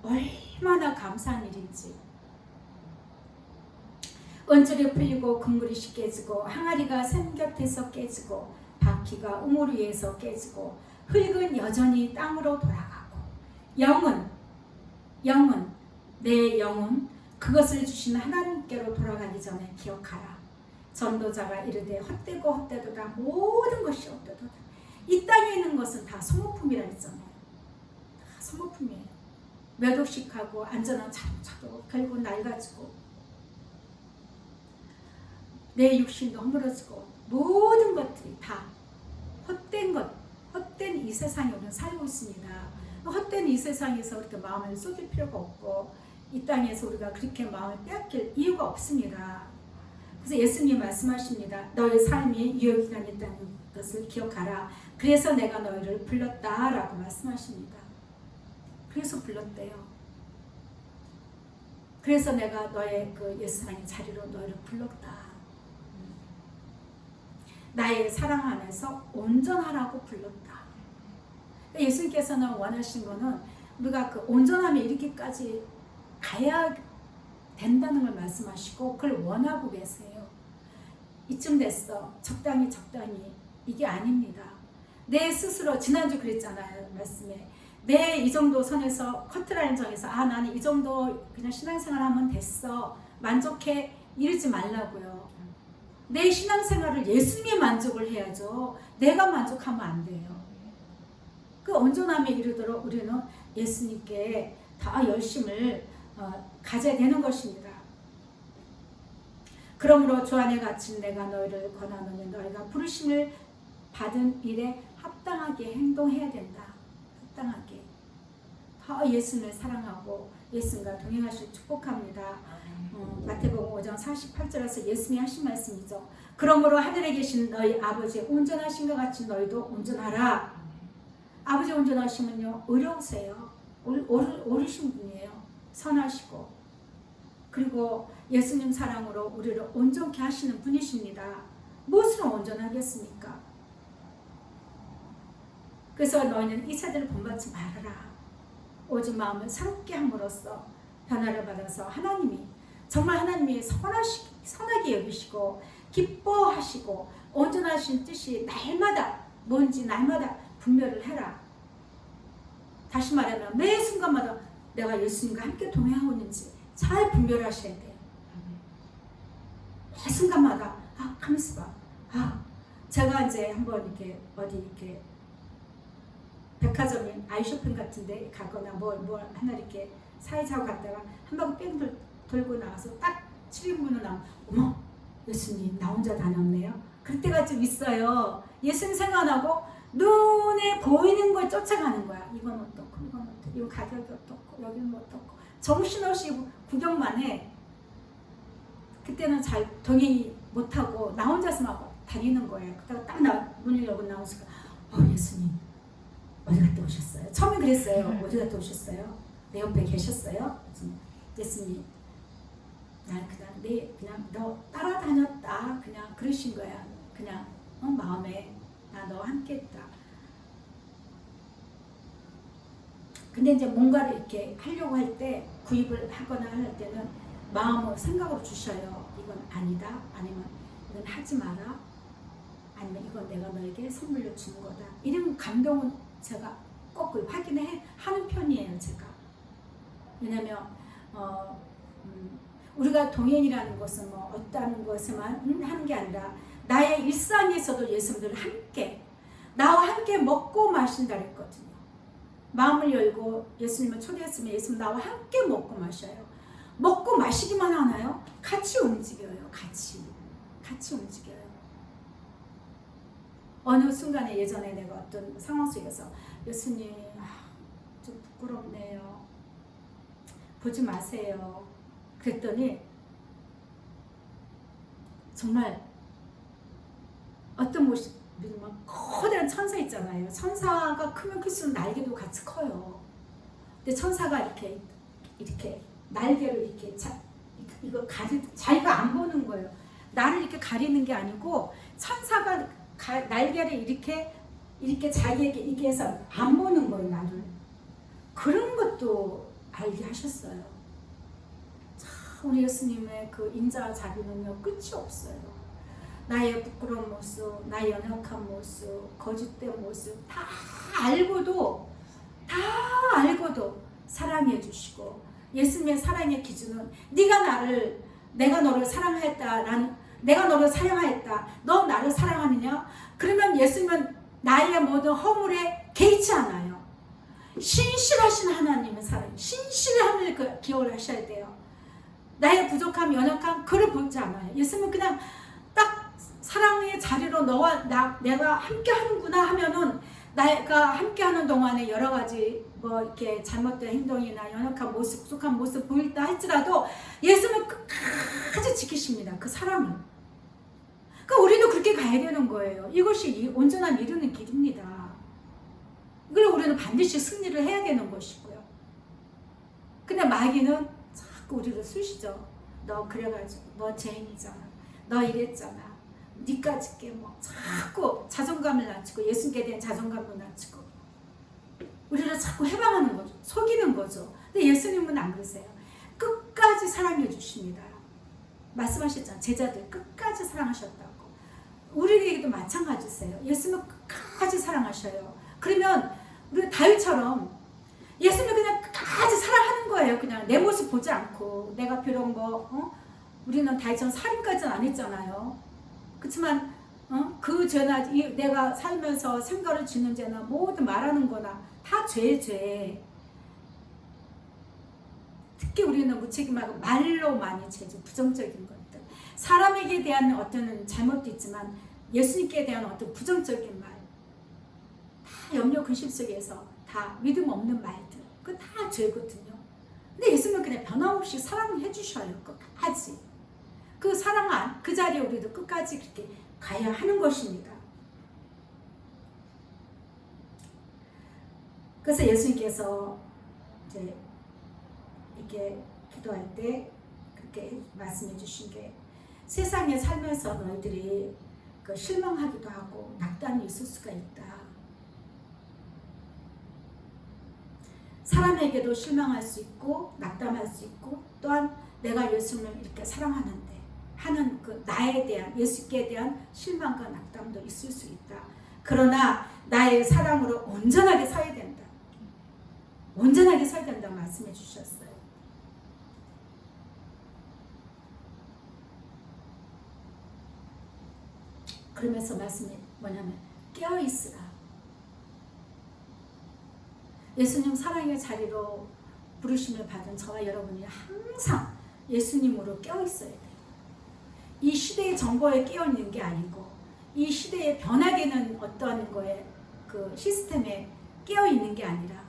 얼마나 감사한 일인지. 언줄이 풀리고 금그릇이 깨지고 항아리가 샘 곁에서 깨지고 바퀴가 우물 위에서 깨지고 흙은 여전히 땅으로 돌아가고 영은 내 영은 그것을 주신 하나님께로 돌아가기 전에 기억하라. 전도자가 이르되 헛되고 헛되도다 모든 것이 헛되도다. 이 땅에 있는 것은 다 소모품이라 했잖아요. 다 소모품이에요. 몇 억씩하고 안전한 자동차도 결국 낡아지고 내 육신도 허물어지고 모든 것들이 다 헛된 것, 헛된 이 세상에 우리는 살고 있습니다. 헛된 이 세상에서 그렇게 마음을 쏟을 필요가 없고 이 땅에서 우리가 그렇게 마음을 빼앗길 이유가 없습니다. 그래서 예수님 말씀하십니다. 너의 삶이 유효기간이 있다는 것을 기억하라. 그래서 내가 너희를 불렀다 라고 말씀하십니다. 그래서 불렀대요. 그래서 내가 너의 그 옛사랑의 자리로 너희를 불렀다. 나의 사랑 안에서 온전하라고 불렀다. 예수님께서는 원하신 거는 우리가 그 온전함에 이르기까지 가야 된다는 걸 말씀하시고 그걸 원하고 계세요. 이쯤 됐어. 적당히 이게 아닙니다. 내 스스로 지난주 그랬잖아요. 말씀에 내 이 정도 선에서 커트라인 정해서 나는 이 정도 그냥 신앙생활 하면 됐어. 만족해 이러지 말라고요. 내 신앙생활을 예수님이 만족을 해야죠. 내가 만족하면 안 돼요. 그 온전함에 이르도록 우리는 예수님께 다 열심을 가져야 되는 것입니다. 그러므로 주 안에 갇힌 내가 너희를 권하노니 너희가 부르심을 받은 일에 합당하게 행동해야 된다. 합당하게. 더 예수님을 사랑하고 예수님과 동행하시길 축복합니다. 마태복음 5장 48절에서 예수님이 하신 말씀이죠. 그러므로 하늘에 계신 너희 아버지 온전하신 것 같이 너희도 온전하라. 아버지 온전하시면요 의로우세요. 옳으신 분이에요. 선하시고 그리고 예수님 사랑으로 우리를 온전케 하시는 분이십니다. 무엇으로 온전하겠습니까? 그래서 너희는 이 세대를 본받지 말아라. 오직 마음을 새롭게 함으로써 변화를 받아서 정말 하나님이 선하게 여기시고 기뻐하시고 온전하신 뜻이 날마다 분별을 해라. 다시 말하면 매 순간마다 내가 예수님과 함께 동행하고 있는지 잘 분별하셔야 돼요. 매 순간마다 가만 있어봐. 제가 이제 한번 이렇게 어디 이렇게 백화점이 아이쇼핑 같은데 가거나 뭘 하나 이렇게 사이사고 갔다가 한 바퀴 뺑 돌고 나와서 딱 7인분을 나오면 어머 예수님 나 혼자 다녔네요. 그럴 때가 좀 있어요. 예수님 생각나고 눈에 보이는 걸 쫓아가는 거야. 이건 어떻고 이건 어떻고 이거 가격이 어떻고 여기는 어떻고 정신없이 구경만 해. 그때는 잘 동행이 못하고 나 혼자서 막 다니는 거예요. 그때가 딱 문을 열고 나오니까 예수님 어디 갔다 오셨어요? 처음에 그랬어요. 어디 갔다 오셨어요? 내 옆에 계셨어요? 예수님 난 그냥 너 따라다녔다. 그냥 그러신 거야. 그냥 마음에 나 너와 함께했다. 근데 이제 뭔가를 이렇게 하려고 할 때 구입을 하거나 할 때는 마음을 생각으로 주셔요. 이건 아니다. 아니면 이건 하지 마라. 아니면 이건 내가 너에게 선물로 주는 거다. 이런 감동은 제가 꼭 확인하는 편이에요. 제가. 왜냐면 우리가 동행이라는 것은 어떤 것에만 하는 게 아니라 나의 일상에서도 예수님들을 함께 나와 함께 먹고 마신다 그랬거든요. 마음을 열고 예수님을 초대했으면 예수님 나와 함께 먹고 마셔요. 먹고 마시기만 하나요? 같이 움직여요. 같이 움직여요. 어느 순간에 예전에 내가 어떤 상황 속에서 예수님 좀 부끄럽네요. 보지 마세요. 그랬더니 정말 어떤 모습 커다란 천사 있잖아요. 천사가 크면 클수록 날개도 같이 커요. 근데 천사가 이렇게 날개로 이렇게 이거 자기가 안 보는 거예요. 나를 이렇게 가리는 게 아니고 천사가 날개를 이렇게 자기에게 이게 해서 안 보는 거예요, 나를. 그런 것도 알게 하셨어요. 참 우리 예수님의 그 인자와 자비는요 끝이 없어요. 나의 부끄러운 모습, 나의 연약한 모습, 거짓된 모습 다 알고도 사랑해 주시고, 예수님의 사랑의 기준은 내가 너를 사랑하였다, 내가 너를 사랑하였다, 너 나를 사랑하느냐? 그러면 예수님은 나의 모든 허물에 개의치 않아요. 신실하신 하나님의 사랑, 신실함을 기억을 하셔야 돼요. 나의 부족함, 연약함 그를 보지 않아요. 예수님은 그냥 딱 사랑의 자리로 내가 함께 하는구나 하면은, 내가 함께하는 동안에 여러 가지 이렇게 잘못된 행동이나 연약한 모습, 부족한 모습 보일다 할지라도 예수님은 끝까지 지키십니다. 그 사랑을. 그러니까 우리도 그렇게 가야 되는 거예요. 이것이 온전한 이루는 길입니다. 이걸 우리는 반드시 승리를 해야 되는 것이고요. 근데 마귀는 자꾸 우리를 쑤시죠. 너 그래가지고 너 죄인이잖아, 너 이랬잖아, 니까짓 게 자꾸 자존감을 낮추고, 예수님께 대한 자존감을 낮추고 우리를 자꾸 해방하는 거죠. 속이는 거죠. 근데 예수님은 안 그러세요. 끝까지 사랑해 주십니다. 말씀하셨잖아요. 제자들 끝까지 사랑하셨다고. 우리에게도 마찬가지세요. 예수님은 끝까지 사랑하셔요. 그러면 우리 다윗처럼 예수님을 그냥 끝까지 사랑하는 거예요. 그냥 내 모습 보지 않고. 내가 비록 우리는 다윗처럼 살인까지는 안 했잖아요. 그렇지만 그 죄나 내가 살면서 생각을 짓는 죄나 모든 말하는 거나 다 죄. 특히 우리는 무책임하고 말로 많이 죄죠. 부정적인 것들. 사람에게 대한 어떤 잘못도 있지만 예수님께 대한 어떤 부정적인 말, 다 염려 근심 속에서 다 믿음 없는 말들, 그거 다 죄거든요. 근데 예수님은 그냥 변함없이 사랑해 주셔요. 끝까지. 그 사랑 그 자리에 우리도 끝까지 그렇게 가야 하는 것입니다. 그래서 예수님께서 이제 이렇게 기도할 때 그렇게 말씀해 주신 게, 세상에 살면서 너희들이 실망하기도 하고 낙담이 있을 수가 있다. 사람에게도 실망할 수 있고 낙담할 수 있고, 또한 내가 예수님을 이렇게 사랑하는데 하는 그 나에 대한, 예수께 대한 실망과 낙담도 있을 수 있다. 그러나 나의 사랑으로 온전하게 서야 된다. 온전하게 서야 된다고 말씀해 주셨어요. 그러면서 말씀이 뭐냐면 깨어있으라. 예수님 사랑의 자리로 부르심을 받은 저와 여러분이 항상 예수님으로 깨어있어야 돼요. 이 시대의 정보에 깨어있는 게 아니고, 이 시대에 변화되는 어떠한 거에 그 시스템에 깨어있는 게 아니라,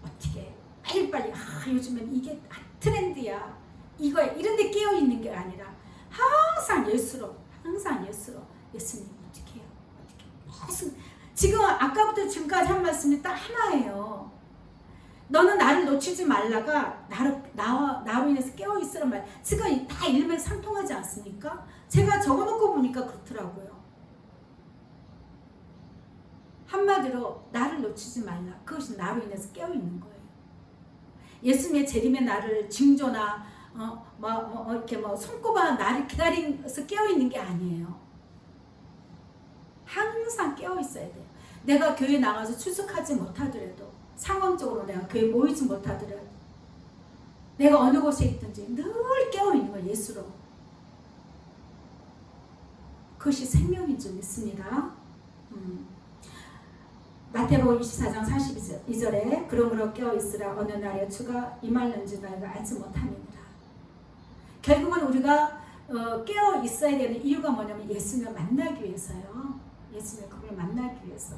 어떻게 빨리빨리 요즘엔 이게 트렌드야 이거야 이런 데 깨어있는 게 아니라 항상 예수로 예수님 어떻게 해요? 무슨 지금 아까부터 지금까지 한 말씀이 딱 하나예요. 너는 나를 놓치지 말라가 나로 인해서 깨어있으란 말, 지금 다 일맥상통하지 않습니까? 제가 적어놓고 보니까 그렇더라고요. 한마디로 나를 놓치지 말라. 그것이 나로 인해서 깨어있는 거예요. 예수님의 재림의 날을 징조나 이렇게 손꼽아 나를 기다리면서 깨어있는 게 아니에요. 항상 깨어있어야 돼요. 내가 교회 나가서 출석하지 못하더라도, 상황적으로 내가 교회 모이지 못하더라도, 내가 어느 곳에 있든지 늘 깨어있는 거예요. 예수로. 그것이 생명인 줄 믿습니다. 마태복음 24장 42절에 그러므로 깨어있으라. 어느 날에 주가 임할는지 너희가 알지 못함이니라. 결국은 우리가 깨어있어야 되는 이유가 뭐냐면 예수님을 만나기 위해서요. 예수님의 그분을 만나기 위해서.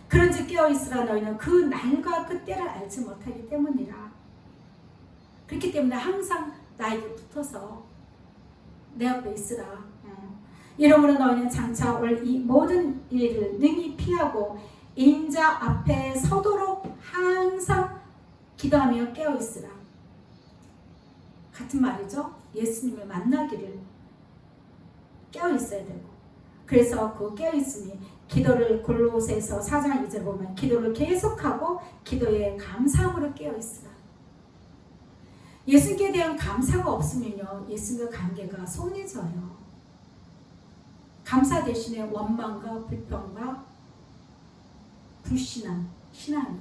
그런즉 깨어있으라. 너희는 그 날과 그 때를 알지 못하기 때문이라. 그렇기 때문에 항상 나에게 붙어서 내 앞에 있으라. 이러므로 너희는 장차 올 이 모든 일을 능히 피하고 인자 앞에 서도록 항상 기도하며 깨어있으라. 같은 말이죠. 예수님을 만나기를 깨어 있어야 되고, 그래서 그 깨어 있음이 기도를 골로새서 4장 2절 보면 기도를 계속하고 기도에 감사함으로 깨어 있으라. 예수님께 대한 감사가 없으면요, 예수님과 관계가 소원해져요. 감사 대신에 원망과 불평과 불신앙, 신앙이.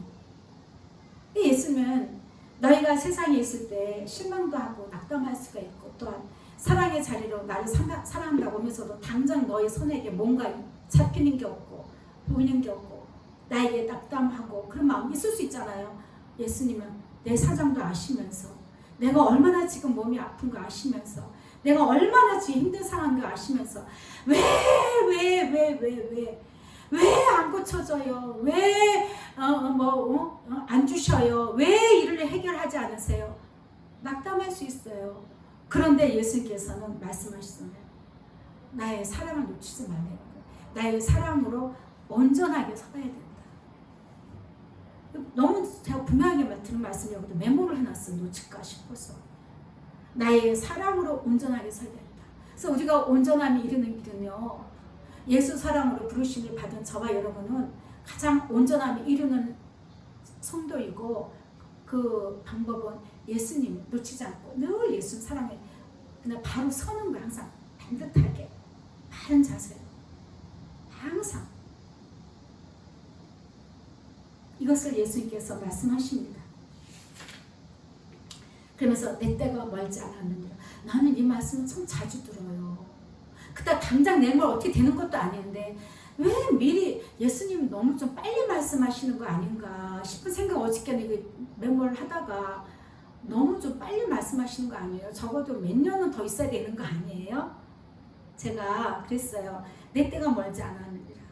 예수는 너희가 세상에 있을 때 실망도 하고 낙담할 수가 있고, 또한 사랑의 자리로 나를 사랑한다고 하면서도 당장 너의 손에게 뭔가 잡히는 게 없고 보이는 게 없고 나에게 낙담하고 그런 마음이 있을 수 있잖아요. 예수님은 내 사정도 아시면서, 내가 얼마나 지금 몸이 아픈 거 아시면서, 내가 얼마나 지금 힘든 상황인 거 아시면서 왜 안 고쳐져요? 왜 안 주셔요? 왜 이를 해결하지 않으세요? 낙담할 수 있어요. 그런데 예수님께서는 말씀하시잖아요. 나의 사랑을 놓치지 말래요. 나의 사랑으로 온전하게 서야 된다. 너무 제가 분명하게 들은 말씀이라고도 메모를 해놨어요. 놓칠까 싶어서. 나의 사랑으로 온전하게 서야 된다. 그래서 우리가 온전함이 이르는 길은요, 예수 사랑으로 부르심을 받은 저와 여러분은 가장 온전함이 이르는 성도이고, 그 방법은 예수님 놓치지 않고 늘 예수 사랑에 그냥 바로 서는 거예요. 항상 반듯하게 바른 자세로 항상 이것을 예수님께서 말씀하십니다. 그러면서 내 때가 멀지 않았느니라. 나는 이 말씀을 참 자주 들어요. 그때 당장 내 말 어떻게 되는 것도 아닌데 왜 미리 예수님 너무 좀 빨리 말씀하시는 거 아닌가 싶은 생각 어저께는 메모를 하다가 너무 좀 빨리 말씀하시는 거 아니에요? 적어도 몇 년은 더 있어야 되는 거 아니에요? 제가 그랬어요. 내 때가 멀지 않았느니라.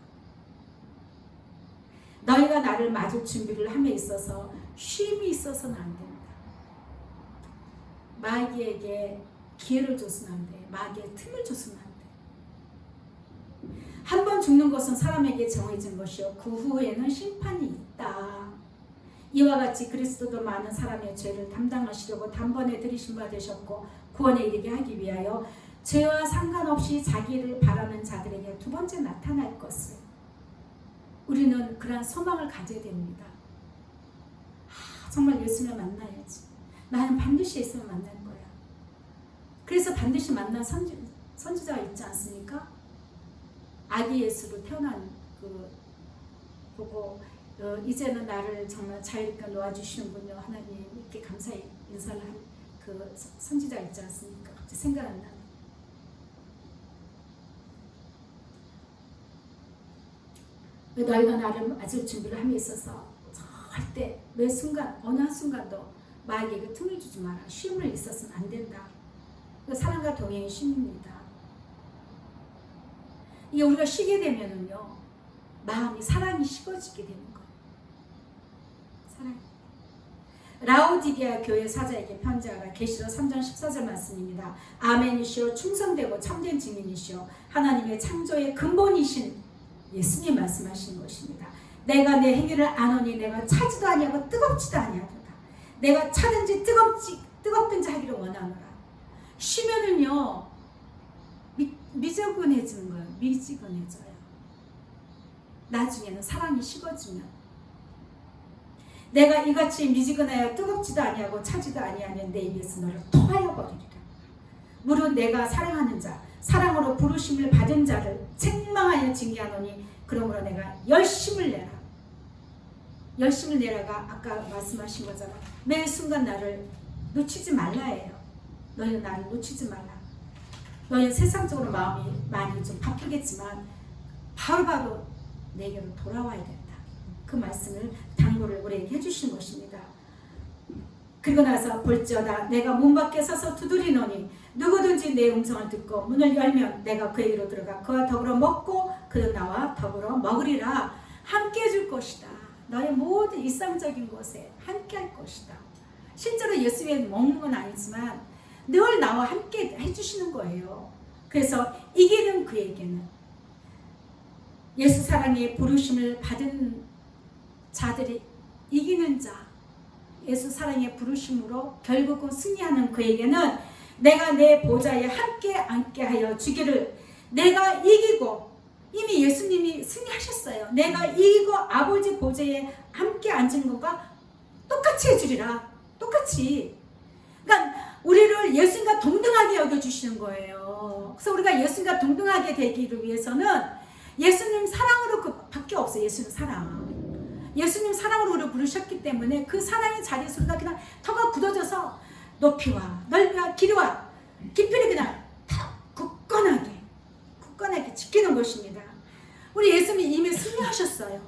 너희가 나를 맞을 준비를 함에 있어서 쉼이 있어서는 안 된다. 마귀에게 기회를 줘서는 안 돼. 마귀의 틈을 줘서는 안 돼. 한 번 죽는 것은 사람에게 정해진 것이요 그 후에는 심판이 있다. 이와 같이 그리스도도 많은 사람의 죄를 담당하시려고 단번에 들이신 바 되셨고 구원에 이르게 하기 위하여 죄와 상관없이 자기를 바라는 자들에게 두 번째 나타날 것을, 우리는 그러한 소망을 가져야 됩니다. 정말 예수를 만나야지. 나는 반드시 예수를 만날 거야. 그래서 반드시 만난 선지자가 있지 않습니까? 아기 예수로 태어난 보고 이제는 나를 정말 자유롭게 놓아주시는군요. 하나님 이렇게 감사히 인사를 한 그 선지자 있지 않습니까? 갑자기 생각 안 나요. 너희가 나를 맞을 준비를 함에 있어서 절대 매 순간 어느 한순간도 마귀에게 틈을 주지 마라. 쉼을 있어서는 안 된다. 사랑과 동행이 쉼입니다. 이게 우리가 쉬게 되면은요, 마음이 사랑이 식어지게 되는 거예요. 사랑. 라오디게아 교회 사자에게 편지하라. 계시록 3장 14절 말씀입니다. 아멘이시오 충성되고 참된 증인이시오 하나님의 창조의 근본이신 예수님 말씀하신 것입니다. 내가 내 행위를 아노니 내가 차지도 아니하고 뜨겁지도 아니하도다. 내가 차든지 뜨겁든지 하기를 원하노라. 쉬면은요 미지근해지는 거예요. 미지근해져요. 나중에는 사랑이 식어지면 내가 이같이 미지근하여 뜨겁지도 아니하고 차지도 아니하는 내 입에서 너를 토하여 버리리라. 무릇 내가 사랑하는 자 사랑으로 부르심을 받은 자를 책망하여 징계하노니 그러므로 내가 열심을 내라. 열심을 내라가 아까 말씀하신 거잖아. 매 순간 나를 놓치지 말라예요. 너희는 나를 놓치지 말라. 너희는 세상적으로 마음이 많이 좀 바쁘겠지만 바로바로 내게로 돌아와야 된다. 그 말씀을 당부를 우리에게 해주신 것입니다. 그리고 나서 볼지어다 내가 문 밖에 서서 두드리노니 누구든지 내 음성을 듣고 문을 열면 내가 그에게로 들어가 그와 더불어 먹고 그는 나와 더불어 먹으리라. 함께 해줄 것이다. 너의 모든 일상적인 것에 함께 할 것이다. 실제로 예수님이 먹는 건 아니지만 늘 나와 함께 해주시는 거예요. 그래서 이기는 그에게는 예수 사랑의 부르심을 받은 자들이 이기는 자, 예수 사랑의 부르심으로 결국은 승리하는 그에게는 내가 내 보좌에 함께 앉게 하여 주기를 내가 이기고 이미 예수님이 승리하셨어요. 내가 이기고 아버지 보좌에 함께 앉은 것과 똑같이 해주리라. 똑같이. 그러니까 우리를 예수님과 동등하게 여겨주시는 거예요. 그래서 우리가 예수님과 동등하게 되기를 위해서는 예수님 사랑으로 그 밖에 없어요. 예수님 사랑. 예수님 사랑으로 우리를 부르셨기 때문에 그 사랑의 자리에서 우리가 그냥 턱가 굳어져서 높이와 넓이와 길이와 깊이를 그냥 다 굳건하게 지키는 것입니다. 우리 예수님이 이미 승리하셨어요.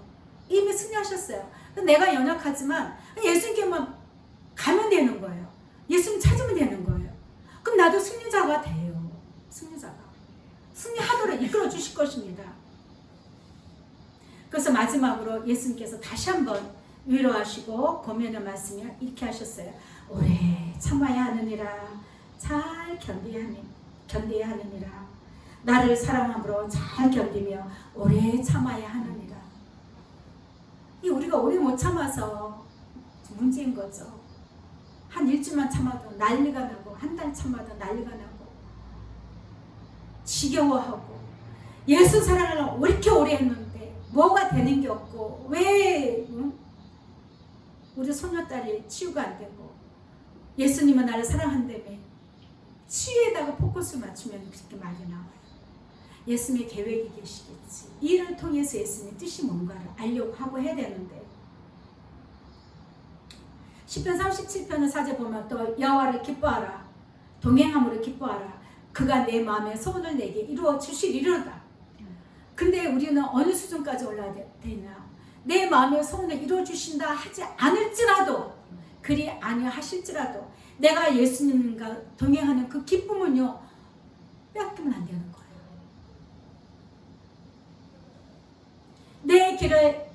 이미 승리하셨어요. 내가 연약하지만 예수님께만 가면 되는 거예요. 예수님 찾으면 되는 거예요. 그럼 나도 승리자가 돼요. 승리자가. 승리하도록 이끌어 주실 것입니다. 그래서 마지막으로 예수님께서 다시 한번 위로하시고 고면의 말씀이 이렇게 하셨어요. 오래 참아야 하느니라. 잘 견뎌야 하느니라. 나를 사랑함으로 잘 견디며 오래 참아야 하느니라. 이 우리가 오래 못 참아서 문제인 거죠. 한 일주일만 참아도 난리가 나고 한 달 참아도 난리가 나고 지겨워하고 예수 사랑을 왜 이렇게 오래 했는데 뭐가 되는 게 없고 왜 우리 소녀딸이 치유가 안 되고 예수님은 나를 사랑한다며 치유에다가 포커스를 맞추면 그렇게 말이 나와요. 예수님의 계획이 계시겠지. 이를 통해서 예수님의 뜻이 뭔가를 알려고 하고 해야 되는데 시편 37편의 사제 보면 또 여호와를 기뻐하라. 동행함으로 기뻐하라. 그가 내 마음의 소원을 내게 이루어 주시리로다. 근데 우리는 어느 수준까지 올라야 되냐? 내 마음의 소원을 이루어 주신다 하지 않을지라도 그리 아니하실지라도 내가 예수님과 동행하는 그 기쁨은요 빼앗기면 안 되는 거예요. 내 길을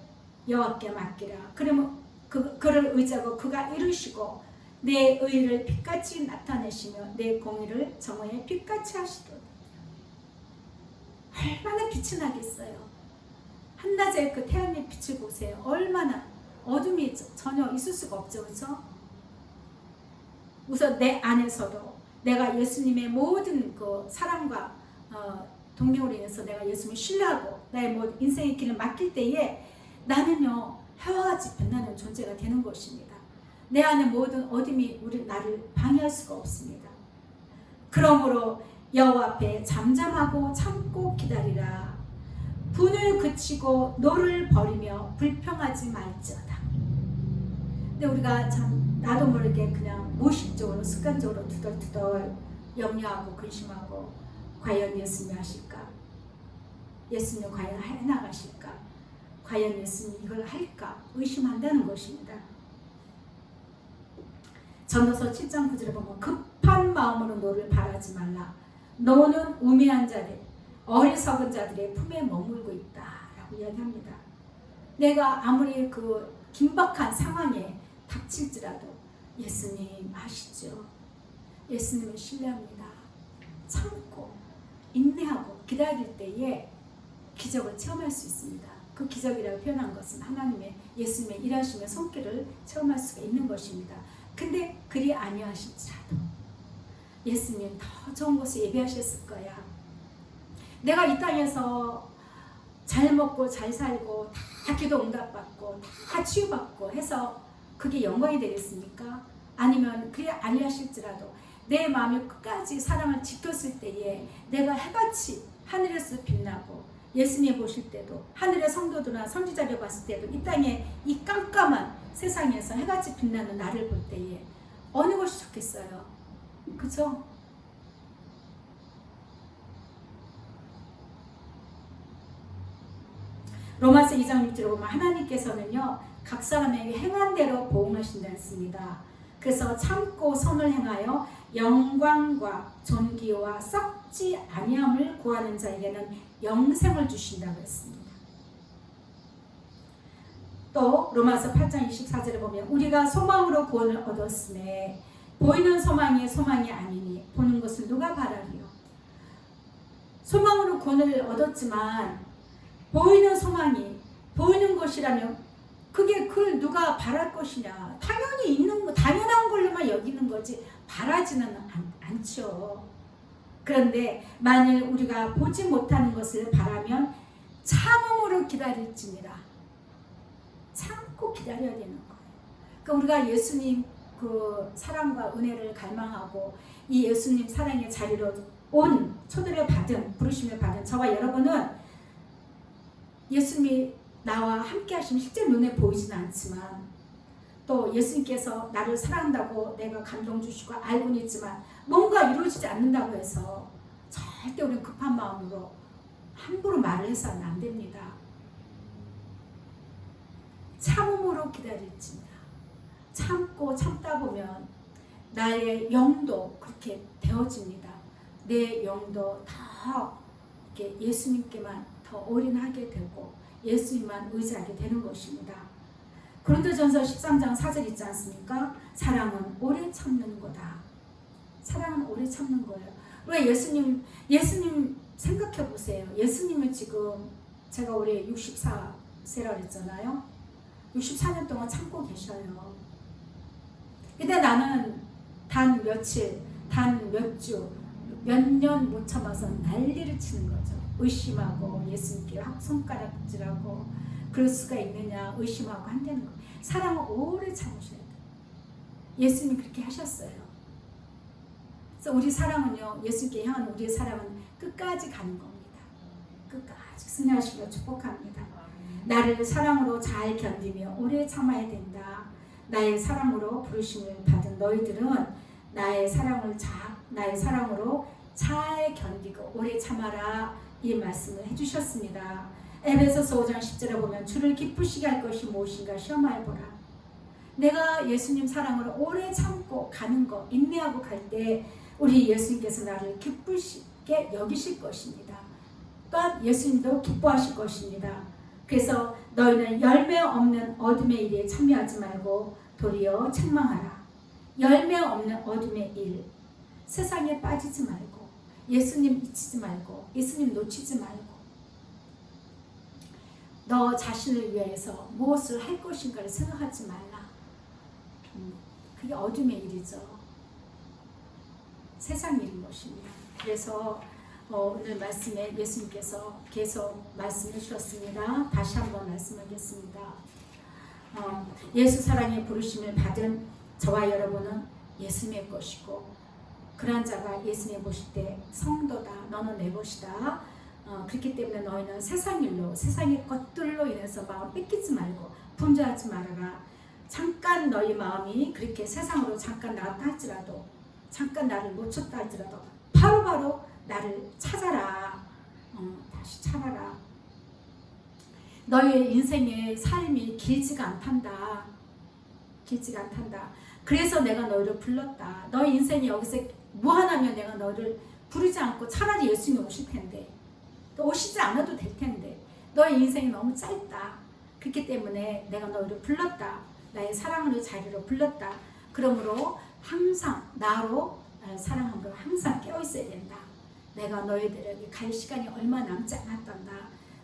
여호와께 맡기라. 그러면 그를 의지하고 그가 이루시고 내 의를 빛같이 나타내시며 내 공의를 정오에 빛같이 하시도다. 얼마나 빛이 나겠어요. 한낮에 그 태양의 빛을 보세요. 얼마나 어둠이 전혀 있을 수가 없죠. 그렇죠? 우선 내 안에서도 내가 예수님의 모든 그 사랑과 동력으로 인해서 내가 예수님을 신뢰하고 나의 모든 인생의 길을 맡길 때에 나는요 해와 같이 빛나는 존재가 되는 것입니다. 내 안에 모든 어둠이 나를 방해할 수가 없습니다. 그러므로 여호와 앞에 잠잠하고 참고 기다리라. 분을 그치고 노를 버리며 불평하지 말지어다. 근데 우리가 참 나도 모르게 그냥 무의식적으로 습관적으로 투덜투덜 염려하고 근심하고 과연 예수님이 하실까? 예수님이 과연 해나가실까? 과연 예수님이 이걸 할까? 의심한다는 것입니다. 전도서 7장 9절에 보면 급한 마음으로 노를 바라지 말라. 너는 우매한 자들, 어리석은 자들의 품에 머물고 있다라고 이야기합니다. 내가 아무리 그 긴박한 상황에 닥칠지라도 예수님 아시죠? 예수님을 신뢰합니다. 참고 인내하고 기다릴 때에 기적을 체험할 수 있습니다. 그 기적이라고 표현한 것은 하나님의 예수님의 일하심의 손길을 체험할 수가 있는 것입니다. 근데 그리 아니하실지라도 예수님 더 좋은 곳에 예배하셨을 거야. 내가 이 땅에서 잘 먹고 잘 살고 다 기도 응답받고 다 치유받고 해서 그게 영광이 되겠습니까? 아니면 그리 아니하실지라도 내 마음이 끝까지 사랑을 지켰을 때에 내가 해같이 하늘에서 빛나고 예수님 보실 때도 하늘의 성도들이나 선지자를 봤을 때도 이 땅에 이 깜깜한 세상에서 해같이 빛나는 나를 볼 때에 어느 것이 좋겠어요? 그죠? 로마서 2장 6절에 보면 하나님께서는요 각 사람에게 행한 대로 보응하신다 했습니다. 그래서 참고 선을 행하여 영광과 존귀와 썩지 아니함을 구하는 자에게는 영생을 주신다고 했습니다. 또 로마서 8장 24절에 보면 우리가 소망으로 구원을 얻었으매 보이는 소망이 소망이 아니니 보는 것을 누가 바라리요. 소망으로 구원을 얻었지만 보이는 소망이 보이는 것이라면 그게 그걸 누가 바랄 것이냐. 당연히 있는 거 당연한 걸로만 여기는 거지 바라지는 않죠. 그런데 만일 우리가 보지 못하는 것을 바라면 참음으로 기다릴지니라. 참고 기다려야 되는 거예요. 그러니까 우리가 예수님 그 사랑과 은혜를 갈망하고 이 예수님 사랑의 자리로 온 초대를 받은 부르심을 받은 저와 여러분은 예수님이 나와 함께 하시면 실제 눈에 보이지는 않지만 또 예수님께서 나를 사랑한다고 내가 감동 주시고 알고는 있지만 뭔가 이루어지지 않는다고 해서 절대 우리는 급한 마음으로 함부로 말을 해서는 안 됩니다. 참음으로 기다릴지니라. 참고 참다 보면 나의 영도 그렇게 되어집니다. 내 영도 더 이렇게 예수님께만 더 올인하게 되고 예수님만 의지하게 되는 것입니다. 고린도전서 13장 4절 있지 않습니까? 사랑은 오래 참는 거다. 사랑은 오래 참는 거예요. 왜 예수님 생각해 보세요. 예수님은 지금 제가 올해 64세라고 했잖아요. 64년 동안 참고 계셔요. 근데 나는 단 며칠, 단 몇 주, 몇 년 못 참아서 난리를 치는 거죠. 의심하고 예수님께 손가락질하고 그럴 수가 있느냐 의심하고 한다는 거예요. 사랑을 오래 참으셔야 돼요. 예수님이 그렇게 하셨어요. 그래서 우리 사랑은요, 예수님께 향한 우리의 사랑은 끝까지 가는 겁니다. 끝까지 승리하시기를 축복합니다. 나를 사랑으로 잘 견디며 오래 참아야 된다. 나의 사랑으로 부르심을 받은 너희들은 나의 사랑으로 잘 견디고 오래 참아라. 이 말씀을 해주셨습니다. 에베소서 5장 10절에 보면 주를 기쁘시게 할 것이 무엇인가 시험하여보라. 내가 예수님 사랑으로 오래 참고 가는 것, 인내하고 갈 때 우리 예수님께서 나를 기쁘시게 여기실 것입니다. 또한 예수님도 기뻐하실 것입니다. 그래서 너희는 열매 없는 어둠의 일에 참여하지 말고 도리어 책망하라. 열매 없는 어둠의 일, 세상에 빠지지 말고 예수님 잊히지 말고 예수님 놓치지 말고 너 자신을 위해서 무엇을 할 것인가를 생각하지 말라. 그게 어둠의 일이죠. 세상 일인 것입니다. 그래서 오늘 말씀에 예수님께서 계속 말씀해 주셨습니다. 다시 한번 말씀하겠습니다. 예수 사랑의 부르심을 받은 저와 여러분은 예수님의 것이고 그러한 자가 예수님을 보실 때 성도다. 너는 내 것이다. 그렇기 때문에 너희는 세상 일로 세상의 것들로 인해서 마음 뺏기지 말고 분주하지 말아라. 잠깐 너희 마음이 그렇게 세상으로 잠깐 나갔다 할지라도 잠깐 나를 놓쳤다 할지라도 바로바로 나를 찾아라. 다시 찾아라. 너의 인생의 삶이 길지가 않단다. 길지가 않단다. 그래서 내가 너희를 불렀다. 너의 인생이 여기서 무한하면 내가 너를 부르지 않고 차라리 예수님이 오실 텐데 또 오시지 않아도 될 텐데 너의 인생이 너무 짧다. 그렇기 때문에 내가 너희를 불렀다. 나의 사랑으로 자리로 불렀다. 그러므로 항상 나로 사랑함으로 항상 깨어있어야 된다. 내가 너희들에게 갈 시간이 얼마 남지 않았단다.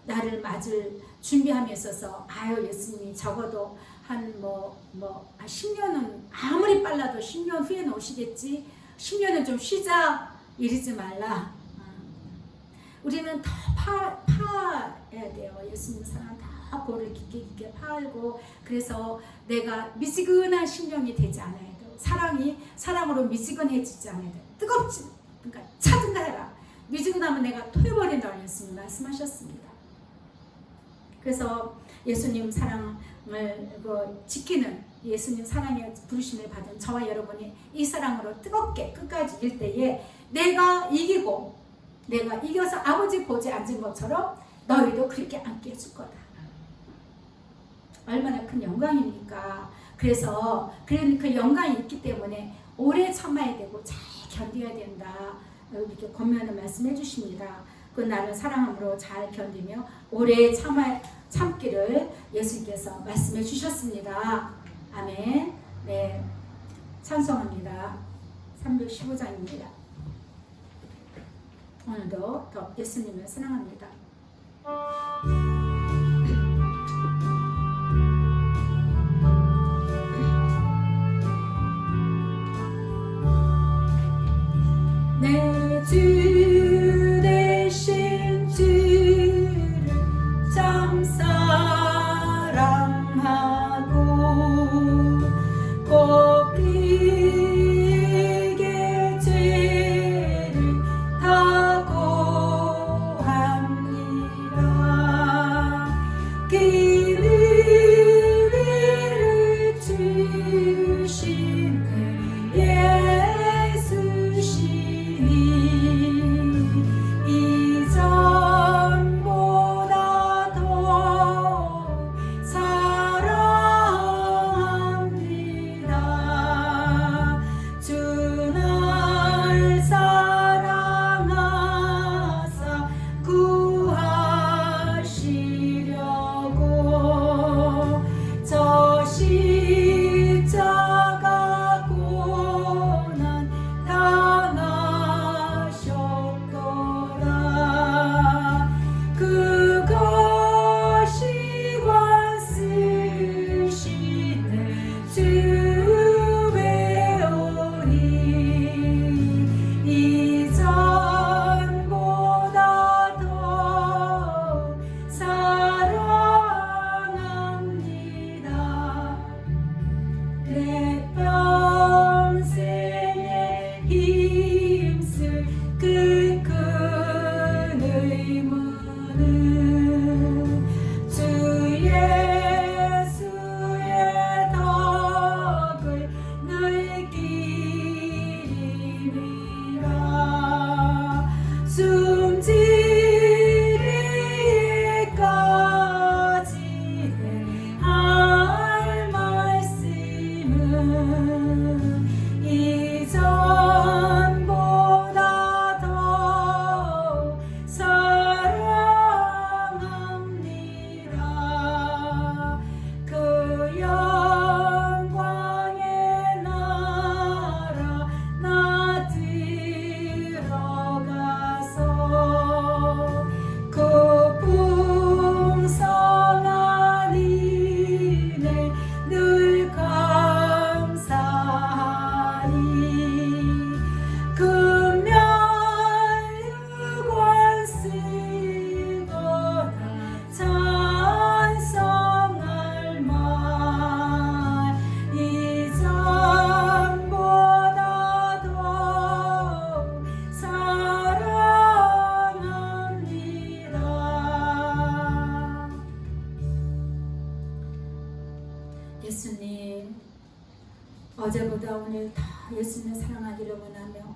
나를 맞을 준비함에 있어서 아유 예수님이 적어도 한 10년은 아무리 빨라도 10년 후에는 오시겠지. 10년은 좀 쉬자 이러지 말라. 우리는 더 파야 돼요. 예수님 사랑 다 고를 깊게 파알고 그래서 내가 미지근한 심령이 되지 않아야 돼. 사랑으로 미지근해지지 않아야 돼. 뜨겁지. 그러니까 차든가 해라. 미지근하면 내가 토해버린다고 예수님 말씀하셨습니다. 그래서 예수님 사랑을 지키는 예수님 사랑의 부르심을 받은 저와 여러분이 이 사랑으로 뜨겁게 끝까지 일 때에 내가 이겨서 아버지 보좌에 앉은 것처럼 너희도 그렇게 앉게 해줄 거다. 얼마나 큰 영광입니까? 그래서 그 영광이 있기 때문에 오래 참아야 되고 잘 견뎌야 된다. 이렇게 권면을 말씀해 주십니다. 그 나를 사랑함으로 잘 견디며 오래 참기를 예수님께서 말씀해 주셨습니다. 아멘. 네, 찬송합니다. 315장입니다. 오늘도 더 예수님을 사랑합니다. 내 주 내 평생에 힘쓸 그 큰 의무는 주 예수의 덕을 늘 기림이라. 숨지기까지 할 말씀은 이전보다 더 사랑합니다. 그 영광의 나라 나 들어가서 그 풍성한 은혜 늘 감사하리. 금면류관 쓰거나 찬송할 말 이전보다 더 사랑합니다. 예수님, 어제보다 오늘 더 예수님을 사랑하기를 원하며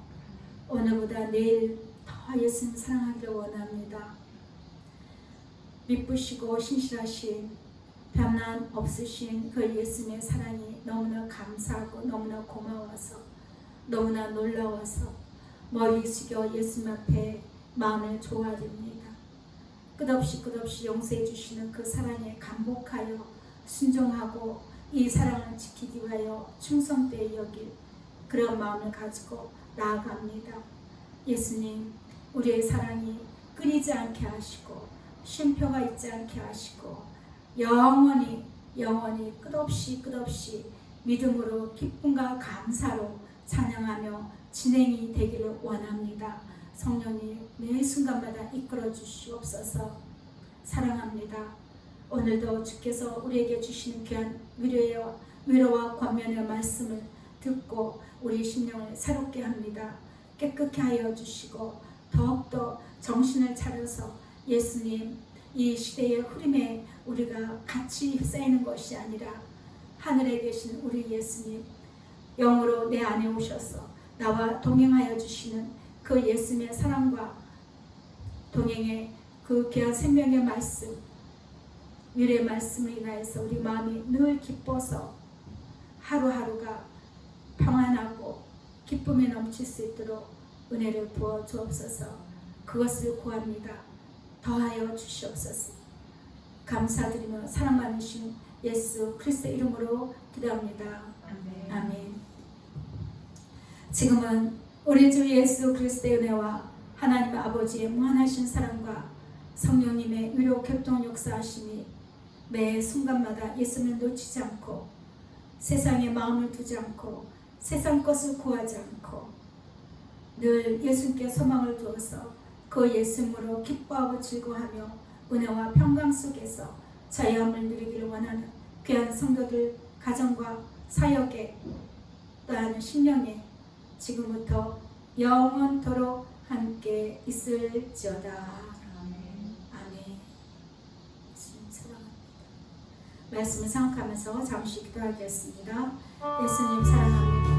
오늘보다 내일 더 예수님을 사랑하기를 원합니다. 미쁘시고 신실하신 변함 없으신 그 예수님의 사랑이 너무나 감사하고 너무나 고마워서 너무나 놀라워서 머리 숙여 예수님 앞에 마음을 좋아집니다. 끝없이 용서해 주시는 그 사랑에 감복하여 순종하고 이 사랑을 지키기 위하여 충성되이 여길 그런 마음을 가지고 나아갑니다. 예수님, 우리의 사랑이 끊이지 않게 하시고 쉼표가 있지 않게 하시고 영원히 끝없이 믿음으로 기쁨과 감사로 찬양하며 진행이 되기를 원합니다. 성령님, 매 순간마다 이끌어 주시옵소서. 사랑합니다. 오늘도 주께서 우리에게 주시는 귀한 위로와 권면의 말씀을 듣고 우리 심령을 새롭게 합니다. 깨끗게 하여 주시고 더욱더 정신을 차려서 예수님, 이 시대의 흐름에 우리가 같이 휩싸이는 것이 아니라 하늘에 계신 우리 예수님, 영으로 내 안에 오셔서 나와 동행하여 주시는 그 예수님의 사랑과 동행의 그 귀한 생명의 말씀, 위로의 말씀을 인하여서 우리 마음이 늘 기뻐서 하루하루가 평안하고 기쁨에 넘칠 수 있도록 은혜를 부어 주옵소서. 그것을 구합니다. 더하여 주시옵소서. 감사드리며 사랑 많으신 예수 그리스도의 이름으로 기도합니다. 아멘. 지금은 우리 주 예수 그리스도의 은혜와 하나님 아버지의 무한하신 사랑과 성령님의 위로 교통 역사하심이 매 순간마다 예수님을 놓치지 않고 세상에 마음을 두지 않고 세상 것을 구하지 않고 늘 예수님께 소망을 두어서 그 예수님으로 기뻐하고 즐거워하며 은혜와 평강 속에서 자유함을 누리기를 원하는 귀한 성도들 가정과 사역에 또한 신령에 지금부터 영원토록 함께 있을지어다. 아멘. 예수님 사랑합니다. 말씀을 생각하면서 잠시 기도하겠습니다. 예수님 사랑합니다.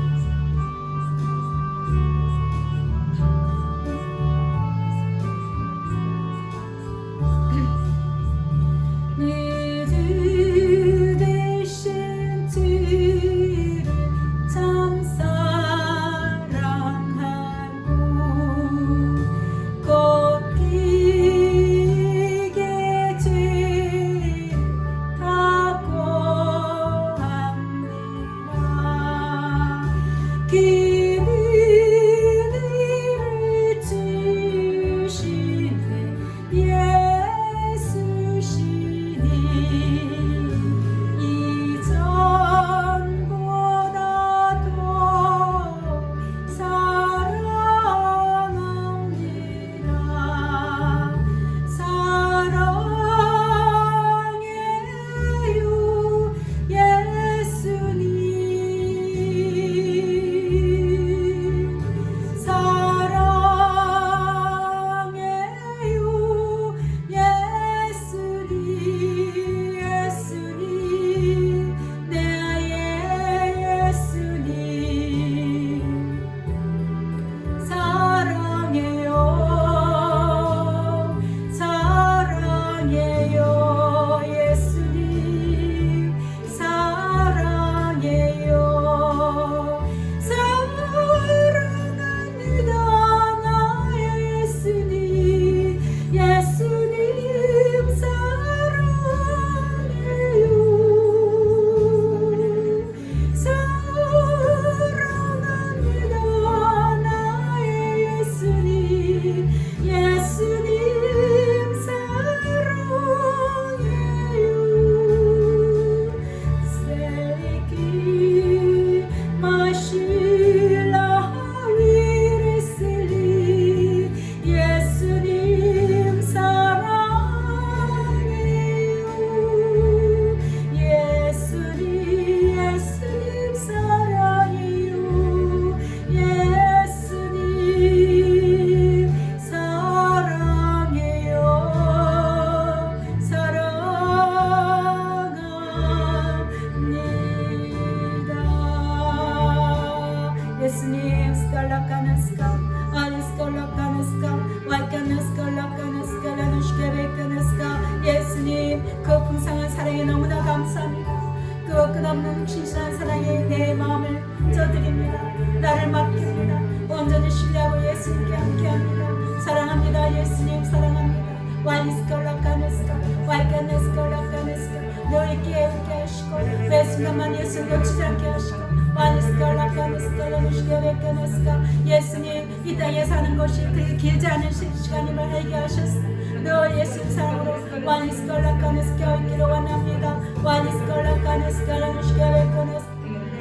와니스콜라카네스카 와이카네스콜라카네스카 너희 깨우게 하시고 매 순간만 예수 놓치지 않게 하시고 와니스콜라카네스카 여누시게베카네스카 예수님 이 땅에 사는 것이 그리 길지 않은 시간임을 알게 하셨어 너 예수 사랑으로 와니스콜라카네스카 있기를 원합니다 와니스콜라카네스카 여누시게베카네스카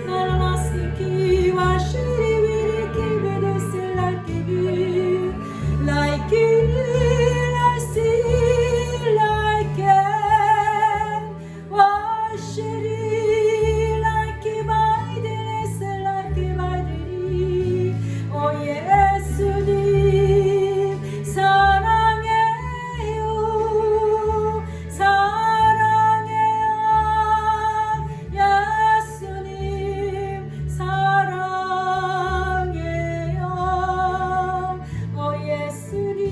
나라나스키 와시리 위리키 베데스 라키비 like it, I see like it. Wash it like it by this, like it by the oh 예수님 사랑해요, 사랑해요, 예수님 사랑해요, 오 예수님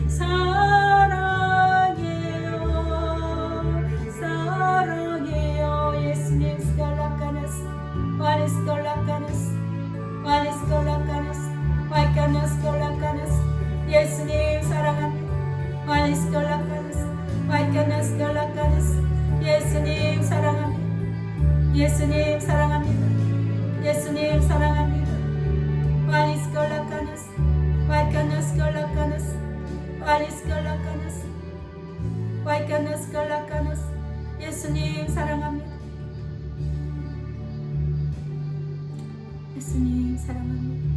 사랑해요, 사랑해요, 예수님 스콜라카네스, 와니스콜라카네스, 와니스콜라카네스, 와이카네스콜라카네스, 예수님 사랑합니다. 와니스콜라카네스, 와이카네스콜라카네스, 예수님 사랑합니다. 예수님 사랑합니다. 예수님 사랑합니다. 와니스콜라카네스, 와이카네스콜라카네스, 와니스콜라카네스, 와이카네스콜라카네스, 예수님 사랑합니다. 예수님 사랑합니다.